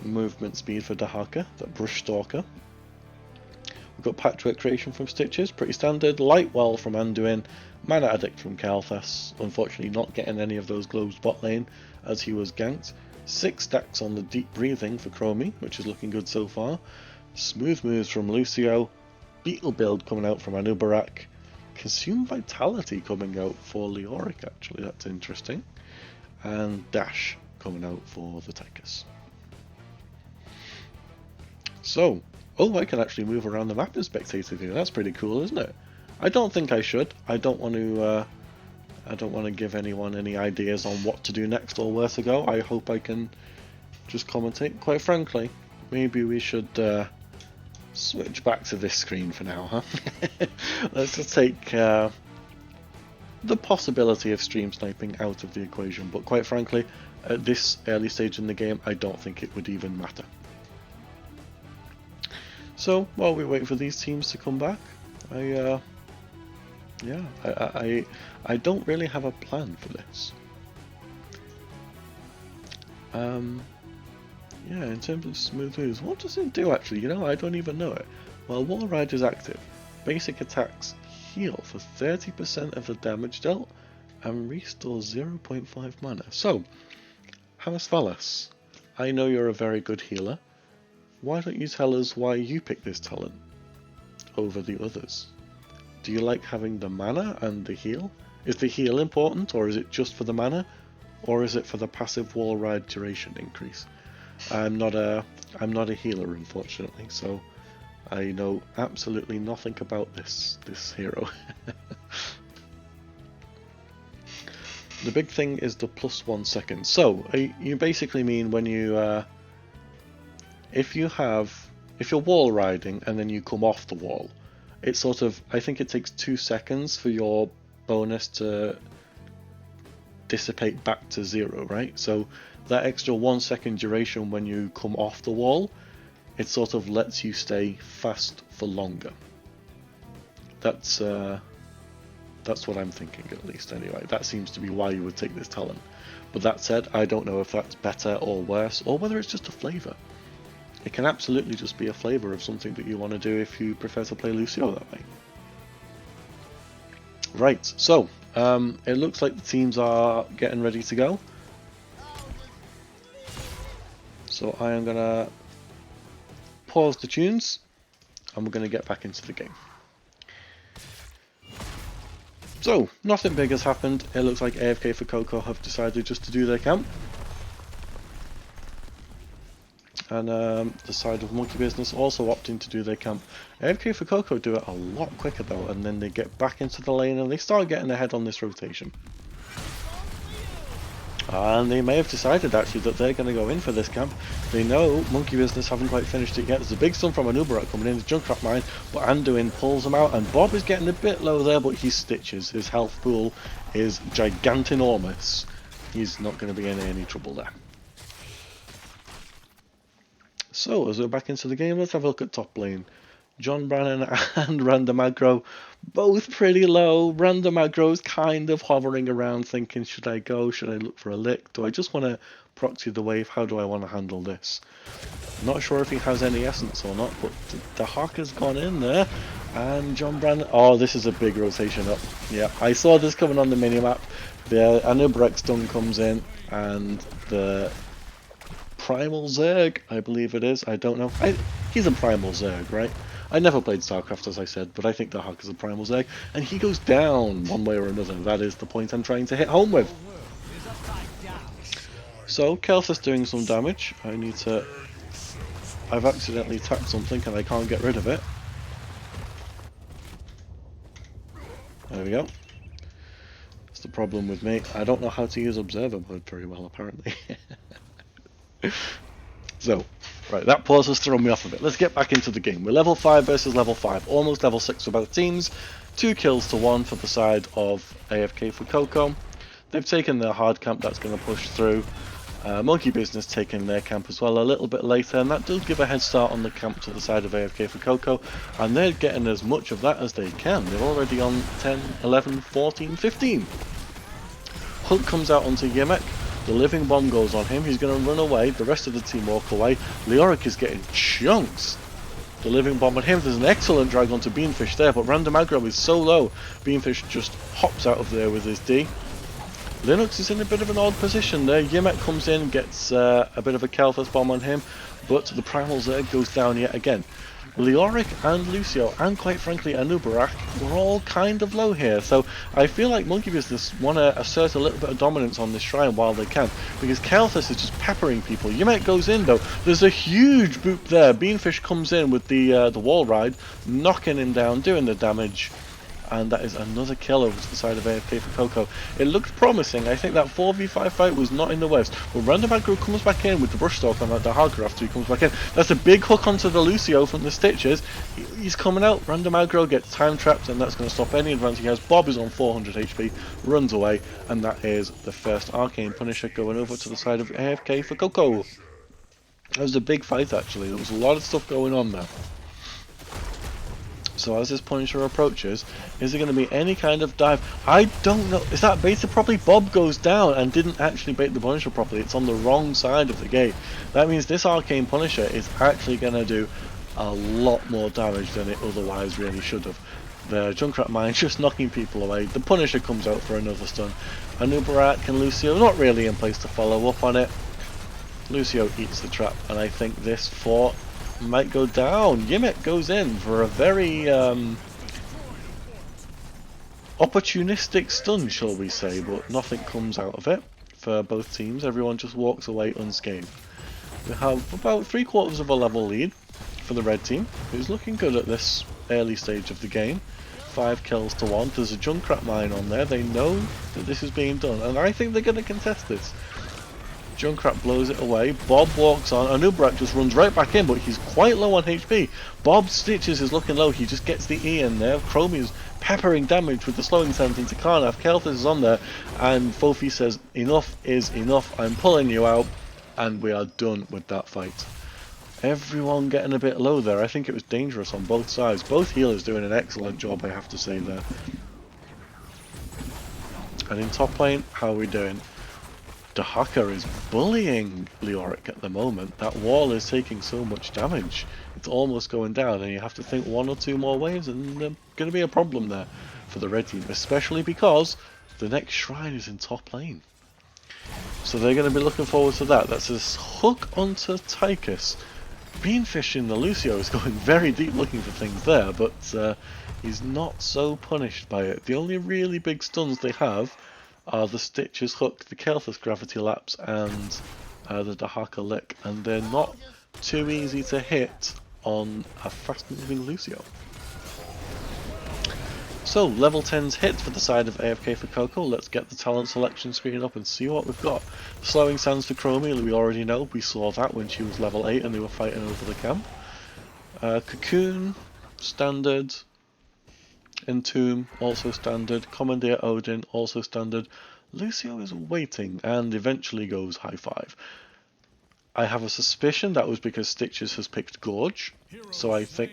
Speaker 1: movement speed for Dahaka, that Brush Stalker. We've got Patchwork Creation from Stitches, pretty standard. Light Well from Anduin. Mana Addict from Kalthas, unfortunately not getting any of those globes bot lane as he was ganked. 6 stacks on the Deep Breathing for Chromie, which is looking good so far. Smooth Moves from Lucio. Beetle Build coming out from Anubarak. Consume Vitality coming out for Leoric, actually, that's interesting. And Dash coming out for the Tychus. So, oh, I can actually move around the map in Spectator View. That's pretty cool, isn't it? I don't think I should. I don't want to give anyone any ideas on what to do next or where to go. I hope I can just commentate. Quite frankly, maybe we should switch back to this screen for now, huh? Let's just take the possibility of stream sniping out of the equation. But quite frankly, at this early stage in the game, I don't think it would even matter. So while we wait for these teams to come back, I don't really have a plan for this. Yeah, in terms of smooth moves, what does it do actually? You know, I don't even know it. While Wall Ride is active, basic attacks heal for 30% of the damage dealt and restore 0.5 mana. So, Hamasvalas, I know you're a very good healer. Why don't you tell us why you picked this talent over the others? Do you like having the mana and the heal? Is the heal important, or is it just for the mana? Or is it for the passive Wall Ride duration increase? I'm not a healer, unfortunately, so I know absolutely nothing about this hero. The big thing is the +1 second. So you basically mean when you if you're wall riding and then you come off the wall, it's sort of, I think it takes 2 seconds for your bonus to dissipate back to 0, right? So that extra 1 second duration when you come off the wall, it sort of lets you stay fast for longer. That's what I'm thinking, at least, anyway. That seems to be why you would take this talent. But that said, I don't know if that's better or worse, or whether it's just a flavour. It can absolutely just be a flavour of something that you want to do if you prefer to play Lucio that way. Right, so it looks like the teams are getting ready to go. So I am going to pause the tunes and we're going to get back into the game. So, nothing big has happened. It looks like AFK for Coco have decided just to do their camp. And the side of Monkey Business also opting to do their camp. AFK for Coco do it a lot quicker though, and then they get back into the lane and they start getting ahead on this rotation. And they may have decided actually that they're going to go in for this camp. They know Monkey Business haven't quite finished it yet. There's a big stun from Anubarak coming in, the Junkrat mine, but Anduin pulls him out, and Bob is getting a bit low there, but he stitches. His health pool is gigantinormous. He's not going to be in any trouble there. So, as we're back into the game, let's have a look at top lane. John Brannan and Random Aggro, both pretty low. Random Aggro's kind of hovering around thinking, should I go? Should I look for a lick? Do I just want to proxy the wave? How do I want to handle this? Not sure if he has any essence or not, but the Hawk has gone in there. And John Brannan, oh, this is a big rotation up. Yeah, I saw this coming on the minimap. The Anubarak stun comes in, and the Primal Zerg, I believe it is. I don't know. He's a Primal Zerg, right? I never played StarCraft, as I said, but I think the Hawk is a Primal Zerg, and he goes down one way or another. That is the point I'm trying to hit home with. So, Kalthas doing some damage. I've accidentally tapped something and I can't get rid of it. There we go. That's the problem with me. I don't know how to use Observer mode very well, apparently. So, right, that pause has thrown me off a bit. Let's get back into the game. We're level 5 versus level 5, almost level 6 for both teams. 2 kills to 1 for the side of AFK for Coco. They've taken their hard camp, that's going to push through. Monkey Business taking their camp as well a little bit later, and that does give a head start on the camp to the side of AFK for Coco, and they're getting as much of that as they can. They're already on 10, 11, 14, 15. Hook comes out onto Yimek, the living bomb goes on him, he's going to run away, the rest of the team walk away. Leoric is getting chunks. The living bomb on him, there's an excellent drag onto Beanfish there, but Random Aggro is so low, Beanfish just hops out of there with his D. Linux is in a bit of an odd position there. Yimek comes in, gets a bit of a Kelthus bomb on him, but the Primal Zerg goes down yet again. Leoric and Lucio, and quite frankly Anubarak, were all kind of low here, so I feel like Monkey Business want to assert a little bit of dominance on this shrine while they can, because Kelthus is just peppering people. Yimek goes in though, there's a huge boop there. Beanfish comes in with the wall ride, knocking him down, doing the damage. And that is another kill over to the side of AFK for Coco. It looked promising. I think that 4v5 fight was not in the West. But Random Aggro comes back in with the brush stalk on that Dahaka after he comes back in. That's a big hook onto the Lucio from the Stitches. He's coming out. Random Aggro gets time trapped, and that's going to stop any advance he has. Bob is on 400 HP, runs away, and that is the first Arcane Punisher going over to the side of AFK for Coco. That was a big fight actually. There was a lot of stuff going on there. So as this Punisher approaches, is there going to be any kind of dive? I don't know. Is that baited properly? Bob goes down and didn't actually bait the Punisher properly. It's on the wrong side of the gate. That means this Arcane Punisher is actually going to do a lot more damage than it otherwise really should have. The Junkrat Mine just knocking people away. The Punisher comes out for another stun. Anubarak and Lucio not really in place to follow up on it. Lucio eats the trap, and I think this fort might go down. Yimek goes in for a very opportunistic stun, shall we say, but nothing comes out of it for both teams. Everyone just walks away unscathed. We have about 3/4 of a level lead for the red team, who's looking good at this early stage of the game. 5 kills to 1. There's a Junkrat Mine on there. They know that this is being done, and I think they're going to contest this. Junkrat blows it away. Bob walks on. Anubarak just runs right back in, but he's quite low on HP. Bob Stitches is looking low. He just gets the E in there. Chromie is peppering damage with the slowing sands into Karnaf. Kelthus is on there, and Fofi says, enough is enough. I'm pulling you out, and we are done with that fight. Everyone getting a bit low there. I think it was dangerous on both sides. Both healers doing an excellent job, I have to say there. And in top lane, how are we doing? Dahaka is bullying Leoric at the moment. That wall is taking so much damage. It's almost going down, and you have to think 1 or 2 more waves, and there's going to be a problem there for the red team, especially because the next shrine is in top lane. So they're going to be looking forward to that. That's a hook onto Tychus. Beanfish in the Lucio is going very deep looking for things there, but he's not so punished by it. The only really big stuns they have are the Stitches hook, the Kelthus gravity lapse, and the Dahaka lick, and they're not too easy to hit on a fast moving Lucio. So level 10's hit for the side of AFK for Coco. Let's get the talent selection screen up and see what we've got. Slowing Sands for Chromie, we already know, we saw that when she was level 8 and they were fighting over the camp. Cocoon, standard. Entomb, also standard. Commandeer Odin, also standard. Lucio is waiting and eventually goes high 5. I have a suspicion that was because Stitches has picked Gorge, so I think...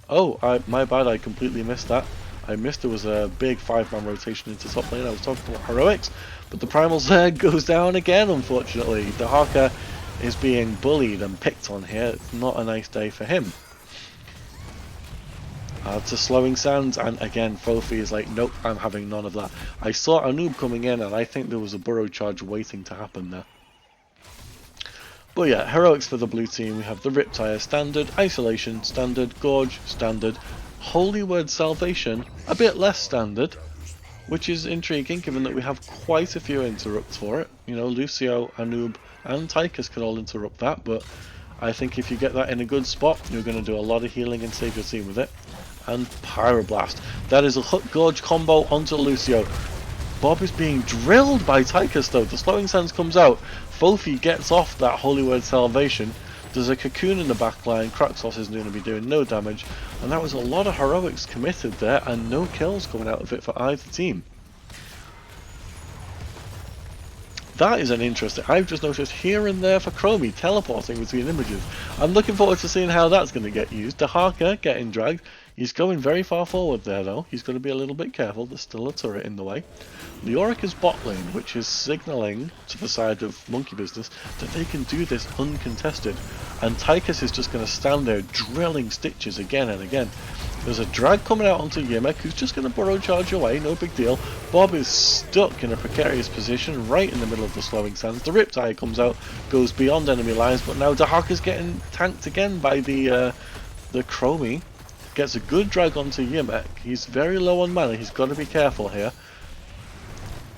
Speaker 1: Oh, my bad, I completely missed that. I missed there was a big 5-man rotation into top lane. I was talking about heroics, but the Primal Zerg goes down again, unfortunately. Dahaka is being bullied and picked on here. It's not a nice day for him. To Slowing Sands, and again Fofi is like, nope, I'm having none of that. I saw a noob coming in, and I think there was a burrow charge waiting to happen there. But yeah, heroics for the blue team. We have the Riptire standard, Isolation standard, Gorge standard, Holy Word Salvation a bit less standard, which is intriguing given that we have quite a few interrupts for it. You know, Lucio, Anub and Tychus can all interrupt that, but I think if you get that in a good spot, you're going to do a lot of healing and save your team with it. And Pyroblast. That is a Hook Gorge combo onto Lucio. Bob is being drilled by Tychus though. The Slowing Sands comes out. Fofi gets off that Holy Word Salvation. There's a Cocoon in the back line. Kraxos is going to be doing no damage. And that was a lot of heroics committed there, and no kills coming out of it for either team. That is an interesting. I've just noticed here and there for Chromie teleporting between images. I'm looking forward to seeing how that's going to get used. Dahaka getting dragged. He's going very far forward there though. He's got to be a little bit careful. There's still a turret in the way. Leoric is bot lane, which is signalling to the side of Monkey Business that they can do this uncontested. And Tychus is just going to stand there drilling stitches again and again. There's a drag coming out onto Yimek, who's just going to burrow charge away, no big deal. Bob is stuck in a precarious position right in the middle of the slowing sands. The Riptide comes out, goes beyond enemy lines, but now Dahaka's getting tanked again by the Chromie. Gets a good drag onto Yimek. He's very low on mana, he's got to be careful here.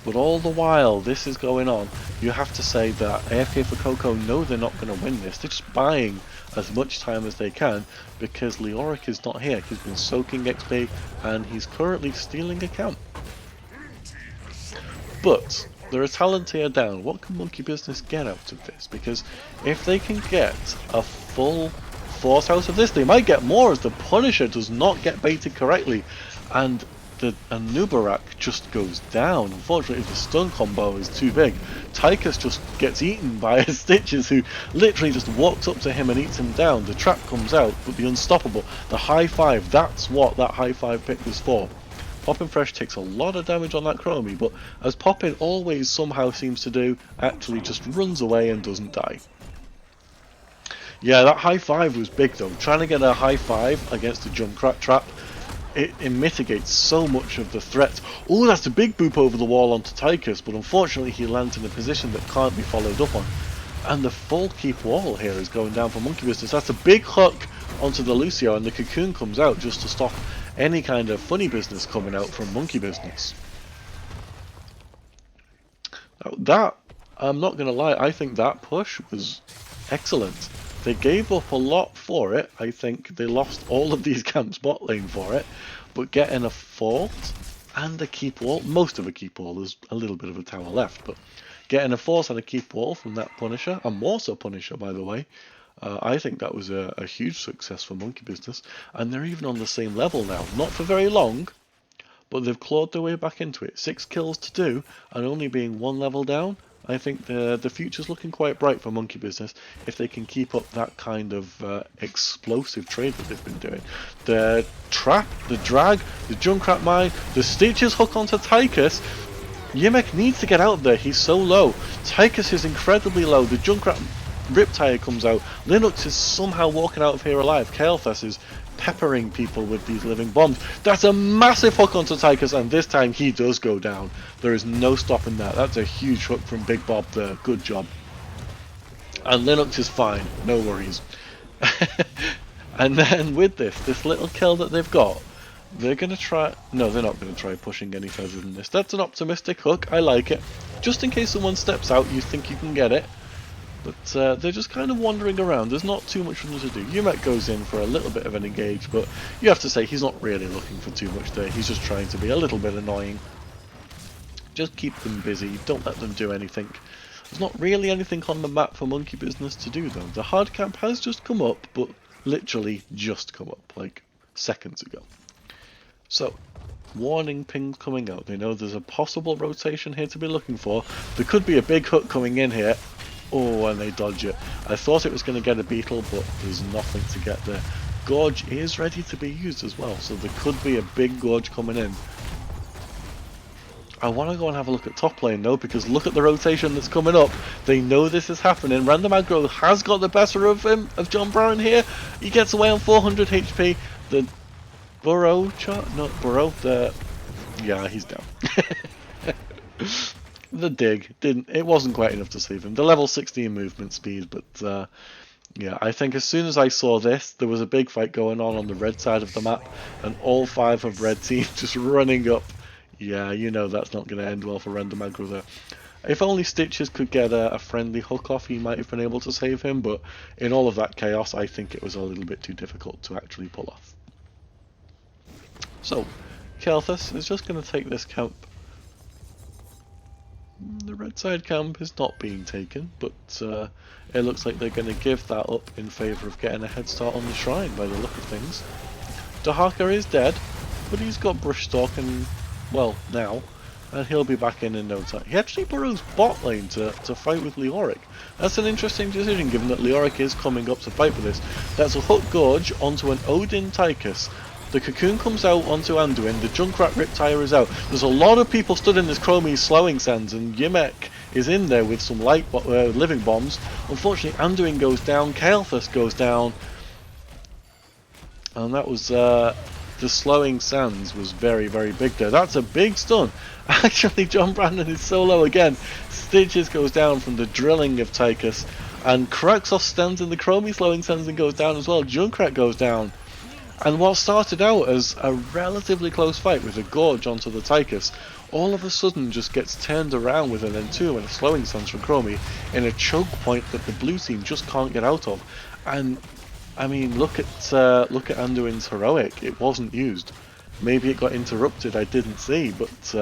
Speaker 1: But all the while this is going on, you have to say that AFK for Coco know they're not going to win this. They're just buying as much time as they can because Leoric is not here. He's been soaking XP and he's currently stealing a camp. But there are Talontier down. What can Monkey Business get out of this? Because if they can get a full force out of this, they might get more as the Punisher does not get baited correctly. And Nubarak just goes down. Unfortunately, the stun combo is too big. Tychus just gets eaten by Stitches, who literally just walks up to him and eats him down. The trap comes out, but the unstoppable, the high five, that's what that high five pick was for. Poppin Fresh takes a lot of damage on that Chromie, but as Poppin always somehow seems to do, actually just runs away and doesn't die. Yeah, that high five was big though. Trying to get a high five against the Junkrat trap, it mitigates so much of the threat. Oh, that's a big boop over the wall onto Tychus, but unfortunately he lands in a position that can't be followed up on. And the full keep wall here is going down for Monkey Business. That's a big hook onto the Lucio, and the cocoon comes out just to stop any kind of funny business coming out from Monkey Business. Now that, I'm not going to lie, I think that push was excellent. They gave up a lot for it. I think they lost all of these camps bot lane for it, but getting a fort and a keep wall, most of a keep wall, there's a little bit of a tower left, but getting a fort and a keep wall from that Punisher, and more so Punisher by the way, I think that was a huge success for Monkey Business, and they're even on the same level now. Not for very long, but they've clawed their way back into it. 6 kills to do, and only being 1 level down. I think the future's looking quite bright for Monkey Business if they can keep up that kind of explosive trade that they've been doing. The trap, the drag, the Junkrat mine, the Stitches hook onto Tychus. Yimek needs to get out there, he's so low. Tychus is incredibly low, the Junkrat Riptide comes out. Linux is somehow walking out of here alive. Kael'thas is peppering people with these living bombs. That's a massive hook onto Tychus, and this time he does go down. There is no stopping that. That's a huge hook from Big Bob there. Good job. And Linux is fine. No worries. And then with this little kill that they've got, they're going to try... No, they're not going to try pushing any further than this. That's an optimistic hook. I like it. Just in case someone steps out, you think you can get it. But they're just kind of wandering around. There's not too much for them to do. Yumek goes in for a little bit of an engage, but you have to say he's not really looking for too much there. He's just trying to be a little bit annoying. Just keep them busy. Don't let them do anything. There's not really anything on the map for Monkey Business to do though. The hard camp has just come up, but literally just come up, like seconds ago. So, warning pings coming out. They know there's a possible rotation here to be looking for. There could be a big hook coming in here. Oh, and they dodge it. I thought it was going to get a beetle, but there's nothing to get there. Gorge is ready to be used as well, so there could be a big Gorge coming in. I want to go and have a look at top lane though, because look at the rotation that's coming up. They know this is happening. Random Aggro has got the better of him, of John Brown here. He gets away on 400 HP. The Burrow chart, not Burrow, yeah, he's down. The dig it wasn't quite enough to save him. The level 16 movement speed, but yeah, I think as soon as I saw this, there was a big fight going on the red side of the map, and all 5 of red team just running up. Yeah, you know that's not going to end well for Random Aggro there. If only Stitches could get a friendly hook off, he might have been able to save him, but in all of that chaos, I think it was a little bit too difficult to actually pull off. So, Kael'thas is just going to take this camp. The red side camp is not being taken, but it looks like they're going to give that up in favour of getting a head start on the shrine by the look of things. Dahaka is dead, but he's got Brushstalk and, well, now, and he'll be back in no time. He actually burrows bot lane to fight with Leoric. That's an interesting decision given that Leoric is coming up to fight for this. That's a hook gorge onto an Odin Tychus. The cocoon comes out onto Anduin, the Junkrat Riptire is out. There's a lot of people stood in this Chromie slowing sands, and Yimek is in there with some living bombs. Unfortunately, Anduin goes down, Kael'thas goes down, and that was the slowing sands was very, very big there. That's a big stun. Actually, John Brandon is so low again. Stitches goes down from the drilling of Tychus, and Kraxos stands in the Chromie slowing sands and goes down as well. Junkrat goes down. And what started out as a relatively close fight with a gorge onto the Tychus, all of a sudden just gets turned around with an N2 and a slowing stance from Chromie in a choke point that the blue team just can't get out of. And I mean, look at Anduin's heroic. It wasn't used. Maybe it got interrupted. I didn't see, but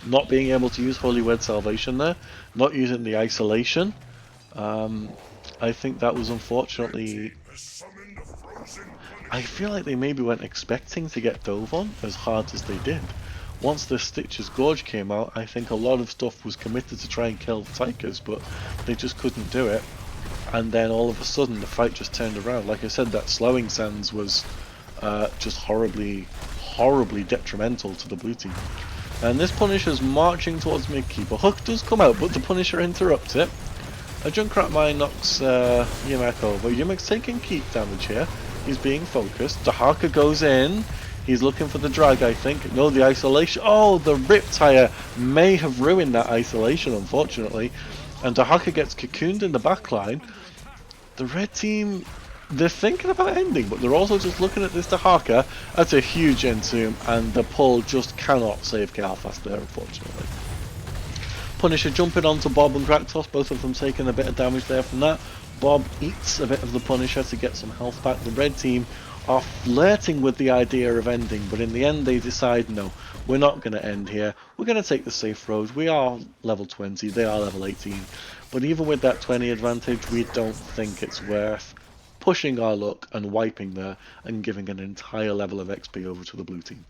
Speaker 1: not being able to use Holy Word Salvation there, not using the isolation. I think that was unfortunately. I feel like they maybe weren't expecting to get dove on as hard as they did. Once the Stitches Gorge came out, I think a lot of stuff was committed to try and kill the Tychus, but they just couldn't do it. And then all of a sudden the fight just turned around. Like I said, that slowing sands was just horribly detrimental to the blue team. And this Punisher's marching towards midkeep. A hook does come out, but the Punisher interrupts it. A Junkrat Mine knocks Yimek over. Yimek's taking keep damage here. He's being focused. Dahaka goes in. He's looking for the drag, I think. No, the isolation. Oh, the Riptire may have ruined that isolation, unfortunately. And Dahaka gets cocooned in the backline. The red team, they're thinking about ending, but they're also just looking at this Dahaka. That's a huge Entomb, and the pull just cannot save Kael'thas there, unfortunately. Punisher jumping onto Bob and Kraxos, both of them taking a bit of damage there from that. Bob eats a bit of the Punisher to get some health back. The red team are flirting with the idea of ending, but in the end they decide, no, we're not going to end here. We're going to take the safe road. We are level 20, they are level 18. But even with that 20 advantage, we don't think it's worth pushing our luck and wiping there and giving an entire level of XP over to the blue team.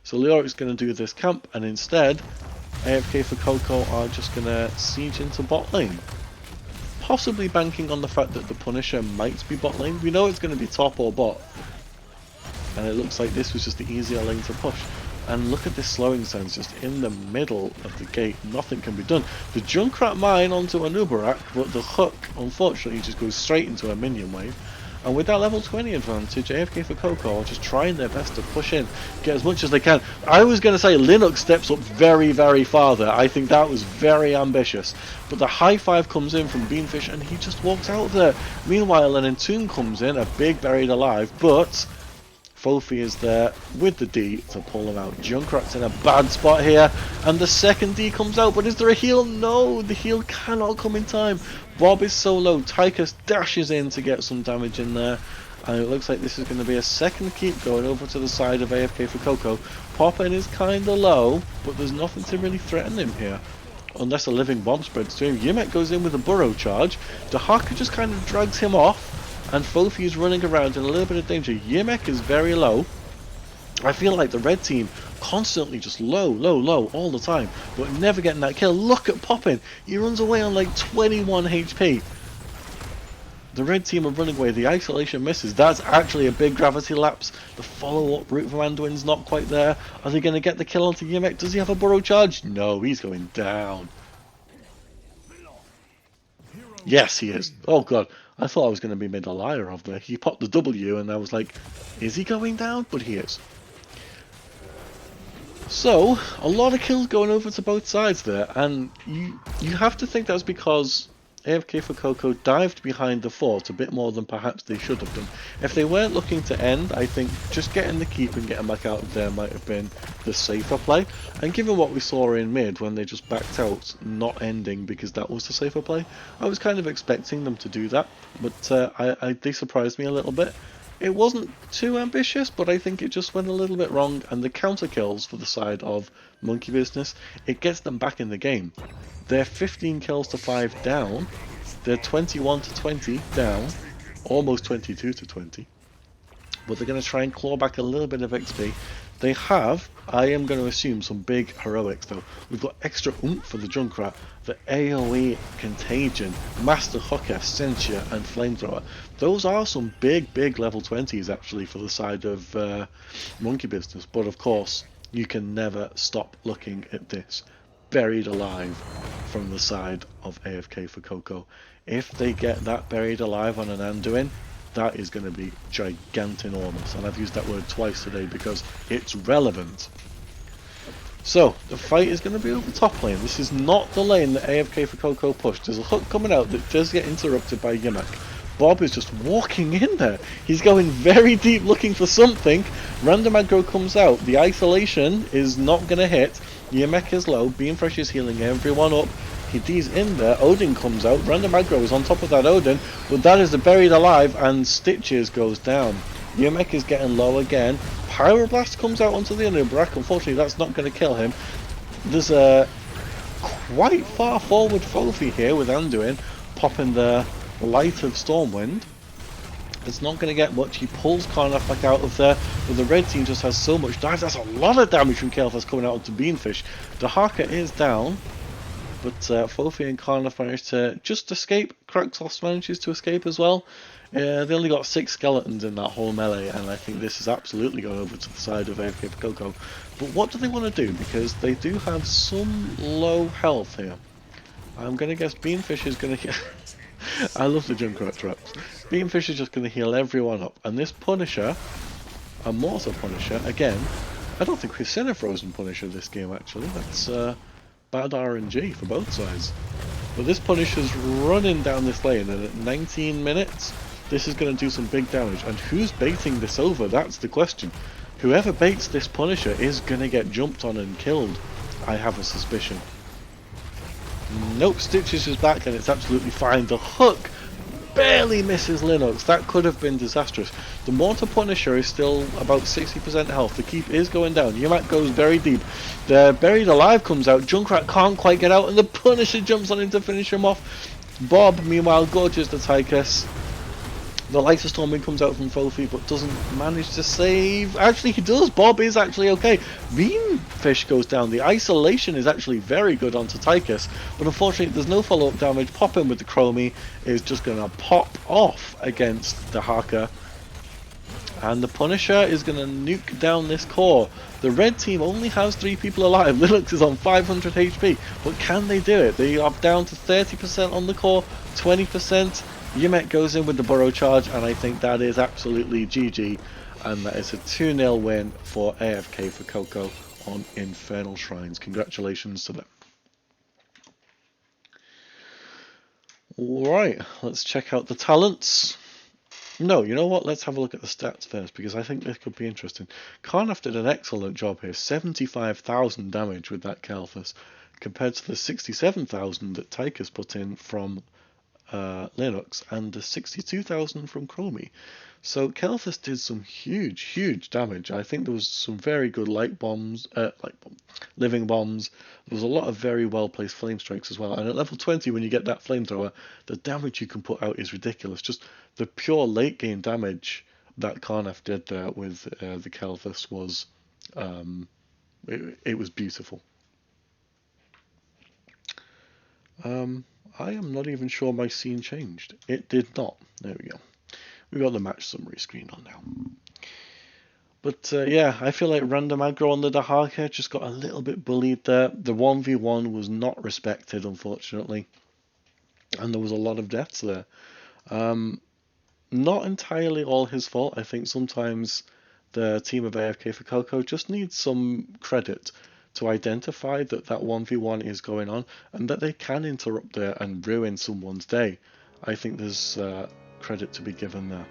Speaker 1: So Leoric's going to do this camp, and instead, AFK for Coco are just going to siege into bot lane. Possibly banking on the fact that the Punisher might be bot lane. We know it's going to be top or bot. And it looks like this was just the easier lane to push. And look at this slowing sands just in the middle of the gate. Nothing can be done. The Junkrat Mine onto an Uberak, but the hook, unfortunately, just goes straight into a minion wave. And with that level 20 advantage, AFK for Coco are just trying their best to push in, get as much as they can. I was going to say Linux steps up very, very farther. I think that was very ambitious. But the high five comes in from Beanfish and he just walks out of there. Meanwhile, an Entomb comes in, a big buried alive, but Fofi is there with the D to pull him out. Junkrat's in a bad spot here, and the second D comes out, but is there a heal? No, the heal cannot come in time. Bob is so low, Tychus dashes in to get some damage in there, and it looks like this is going to be a second keep going over to the side of AFK for Coco. Poppin is kind of low, but there's nothing to really threaten him here. Unless a living bomb spreads to him. Yimek goes in with a burrow charge. Dahaka just kind of drags him off. And Fofi is running around in a little bit of danger. Yimek is very low. I feel like the red team constantly just low all the time, but never getting that kill. Look at Poppin. He runs away on like 21 HP. The red team are running away. The isolation misses. That's actually a big gravity lapse. The follow-up route from Anduin's not quite there. Are they going to get the kill onto Yimek? Does he have a burrow charge? No, he's going down. Yes, he is. Oh god. I thought I was going to be made a liar of there. He popped the W and I was like, is he going down? But he is. So, a lot of kills going over to both sides there, and you have to think that's because AFK for Coco dived behind the fort a bit more than perhaps they should have done. If they weren't looking to end, I think just getting the keep and getting back out of there might have been the safer play. And given what we saw in mid when they just backed out, not ending because that was the safer play, I was kind of expecting them to do that, but they surprised me a little bit. It wasn't too ambitious, but I think it just went a little bit wrong, and the counter kills for the side of Monkey Business, it gets them back in the game. They're 15 kills to 5 down, they're 21 to 20 down, almost 22 to 20, but they're going to try and claw back a little bit of XP. They have, I am going to assume, some big heroics though. We've got extra oomph for the Junkrat, the AoE Contagion, Master Hooker, Sentia, and Flamethrower. Those are some big level 20s actually for the side of Monkey Business. But of course, you can never stop looking at this. Buried alive from the side of AFK for Coco. If they get that buried alive on an Anduin, that is going to be gigantinormous, and I've used that word twice today because it's relevant. So, the fight is going to be over top lane. This is not the lane that AFK for Coco pushed. There's a hook coming out that does get interrupted by Yimak. Bob is just walking in there. He's going very deep looking for something. Random aggro comes out. The isolation is not going to hit. Yimak is low. Beamfresh is healing everyone up. He's in there, Odin comes out, random aggro is on top of that Odin, but that is the buried alive, and Stitches goes down. Yumek is getting low again, Pyroblast comes out onto the Underbrack, unfortunately that's not going to kill him. There's a quite far forward Fofi here with Anduin, popping the Light of Stormwind. It's not going to get much, he pulls Karnaf back out of there, but the red team just has so much dive, that's a lot of damage from Kael'thas coming out onto Beanfish. Dahaka is down. But Fofi and Karnaf managed to just escape. Kraxos manages to escape as well. They only got 6 skeletons in that whole melee, and I think this is absolutely going over to the side of AFK for Coco. But what do they want to do? Because they do have some low health here. I'm going to guess Beanfish is going to... I love the Junkrat traps. Beanfish is just going to heal everyone up. And this Punisher, a Mortar Punisher, again, I don't think we've seen a Frozen Punisher this game actually. That's... bad RNG for both sides. But this Punisher's running down this lane, and at 19 minutes, this is going to do some big damage. And who's baiting this over? That's the question. Whoever baits this Punisher is going to get jumped on and killed. I have a suspicion. Nope, Stitches is back, and it's absolutely fine. The hook barely misses Linux. That could have been disastrous. The Mortar Punisher is still about 60% health. The keep is going down. Yamak goes very deep. The Buried Alive comes out. Junkrat can't quite get out, and the Punisher jumps on him to finish him off. Bob, meanwhile, gorges the Tychus. The Light of Stormwind comes out from Fofi, but doesn't manage to save. Actually, he does. Bob is actually okay. Beamfish goes down. The isolation is actually very good onto Tychus, but unfortunately, there's no follow-up damage. Popping with the Chromie is just going to pop off against the Haka. And the Punisher is going to nuke down this core. The red team only has 3 people alive. Linux is on 500 HP, but can they do it? They are down to 30% on the core, 20%. Yumek goes in with the Burrow Charge, and I think that is absolutely GG, and that is a 2-0 win for AFK for Coco on Infernal Shrines. Congratulations to them. Alright, let's check out the talents. No, you know what? Let's have a look at the stats first, because I think this could be interesting. Karnaf did an excellent job here. 75,000 damage with that Kael'thas, compared to the 67,000 that Tychus put in from Linux, and the 62,000 from Chromie. So Kael'thas did some huge damage. I think there was some very good living bombs. There was a lot of very well placed flame strikes as well. And at level 20, when you get that flamethrower, the damage you can put out is ridiculous. Just the pure late game damage that Karnaf did there with the Kael'thas was it was beautiful. I am not even sure my scene changed. It did not. There we go. We got the match summary screen on now. But yeah, I feel like random aggro on the Dahaka just got a little bit bullied there. The 1v1 was not respected, unfortunately. And there was a lot of deaths there. Not entirely all his fault. I think sometimes the team of AFK for Coco just needs some credit to identify that 1v1 is going on and that they can interrupt there and ruin someone's day. I think there's credit to be given there.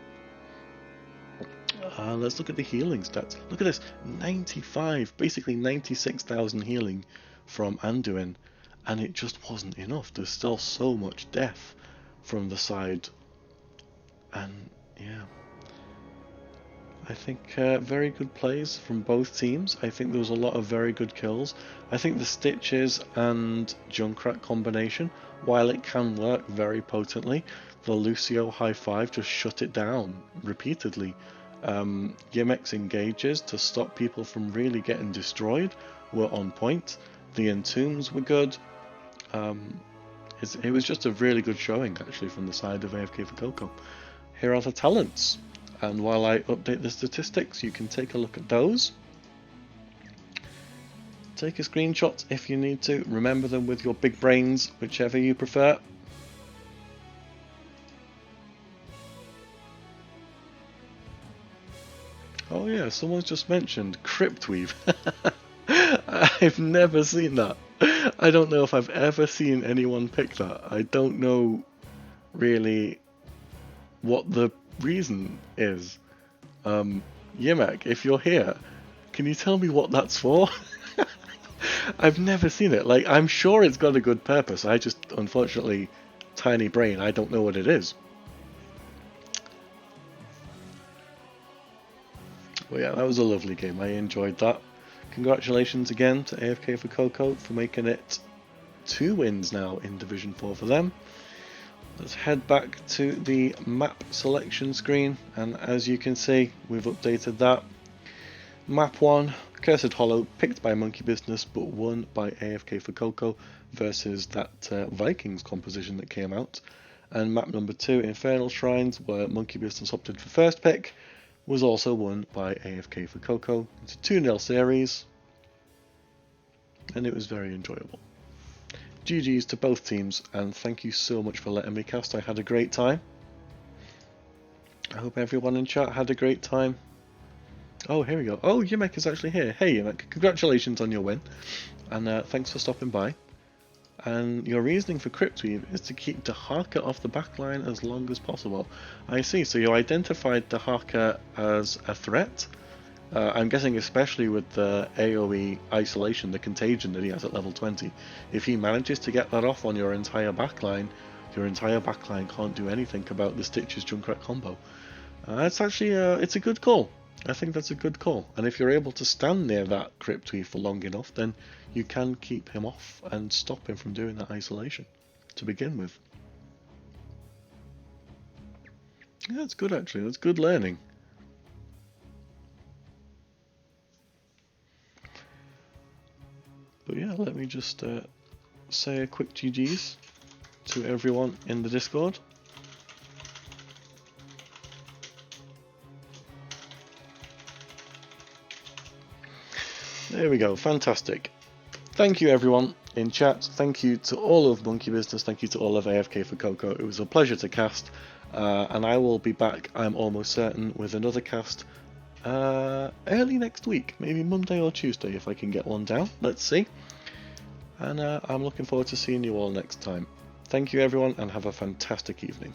Speaker 1: Let's look at the healing stats. Look at this, 95, basically 96,000 healing from Anduin, and it just wasn't enough. There's still so much death from the side, and yeah. I think very good plays from both teams. I think there was a lot of very good kills. I think the Stitches and Junkrat combination, while it can work very potently, the Lucio high five just shut it down repeatedly. Yimek's engages to stop people from really getting destroyed were on point. The entombs were good. It was just a really good showing actually from the side of AFK for Coco. Here are the talents, and while I update the statistics you can take a look at those. Take a screenshot if you need to, remember them with your big brains, whichever you prefer. Oh yeah, someone's just mentioned Cryptweave. I've never seen that. I don't know if I've ever seen anyone pick that. I don't know really what the reason is. Yimek, if you're here, can you tell me what that's for? I've never seen it. Like, I'm sure it's got a good purpose. I just, unfortunately, tiny brain, I don't know what it is. But yeah, that was a lovely game. I enjoyed that. Congratulations again to AFK for Coco for making it 2 wins now in Division 4 for them. Let's head back to the map selection screen, and as you can see, we've updated that. Map 1, Cursed Hollow, picked by Monkey Business but won by AFK for Coco versus that Vikings composition that came out. And map number 2, Infernal Shrines, where Monkey Business opted for first pick, was also won by AFK for Coco. It's a 2-0 series, and it was very enjoyable. GG's to both teams, and thank you so much for letting me cast. I had a great time. I hope everyone in chat had a great time. Oh, here we go. Oh, Yimek is actually here. Hey Yimek, congratulations on your win, and thanks for stopping by. And your reasoning for Cryptweave is to keep Dahaka off the backline as long as possible. I see, so you identified Dahaka as a threat. I'm guessing especially with the AoE isolation, the contagion that he has at level 20. If he manages to get that off on your entire backline can't do anything about the Stitches Junkrat combo. It's actually it's a good call. I think that's a good call. And if you're able to stand near that Cryptweave for long enough, then you can keep him off and stop him from doing that isolation to begin with. Yeah, that's good actually. That's good learning. But yeah, let me just say a quick GG's to everyone in the Discord. There we go, fantastic. Thank you everyone in chat, thank you to all of Monkey Business, thank you to all of AFK for Coco. It was a pleasure to cast, and I will be back, I'm almost certain, with another cast early next week, maybe Monday or Tuesday if I can get one down, let's see. And I'm looking forward to seeing you all next time. Thank you everyone, and have a fantastic evening.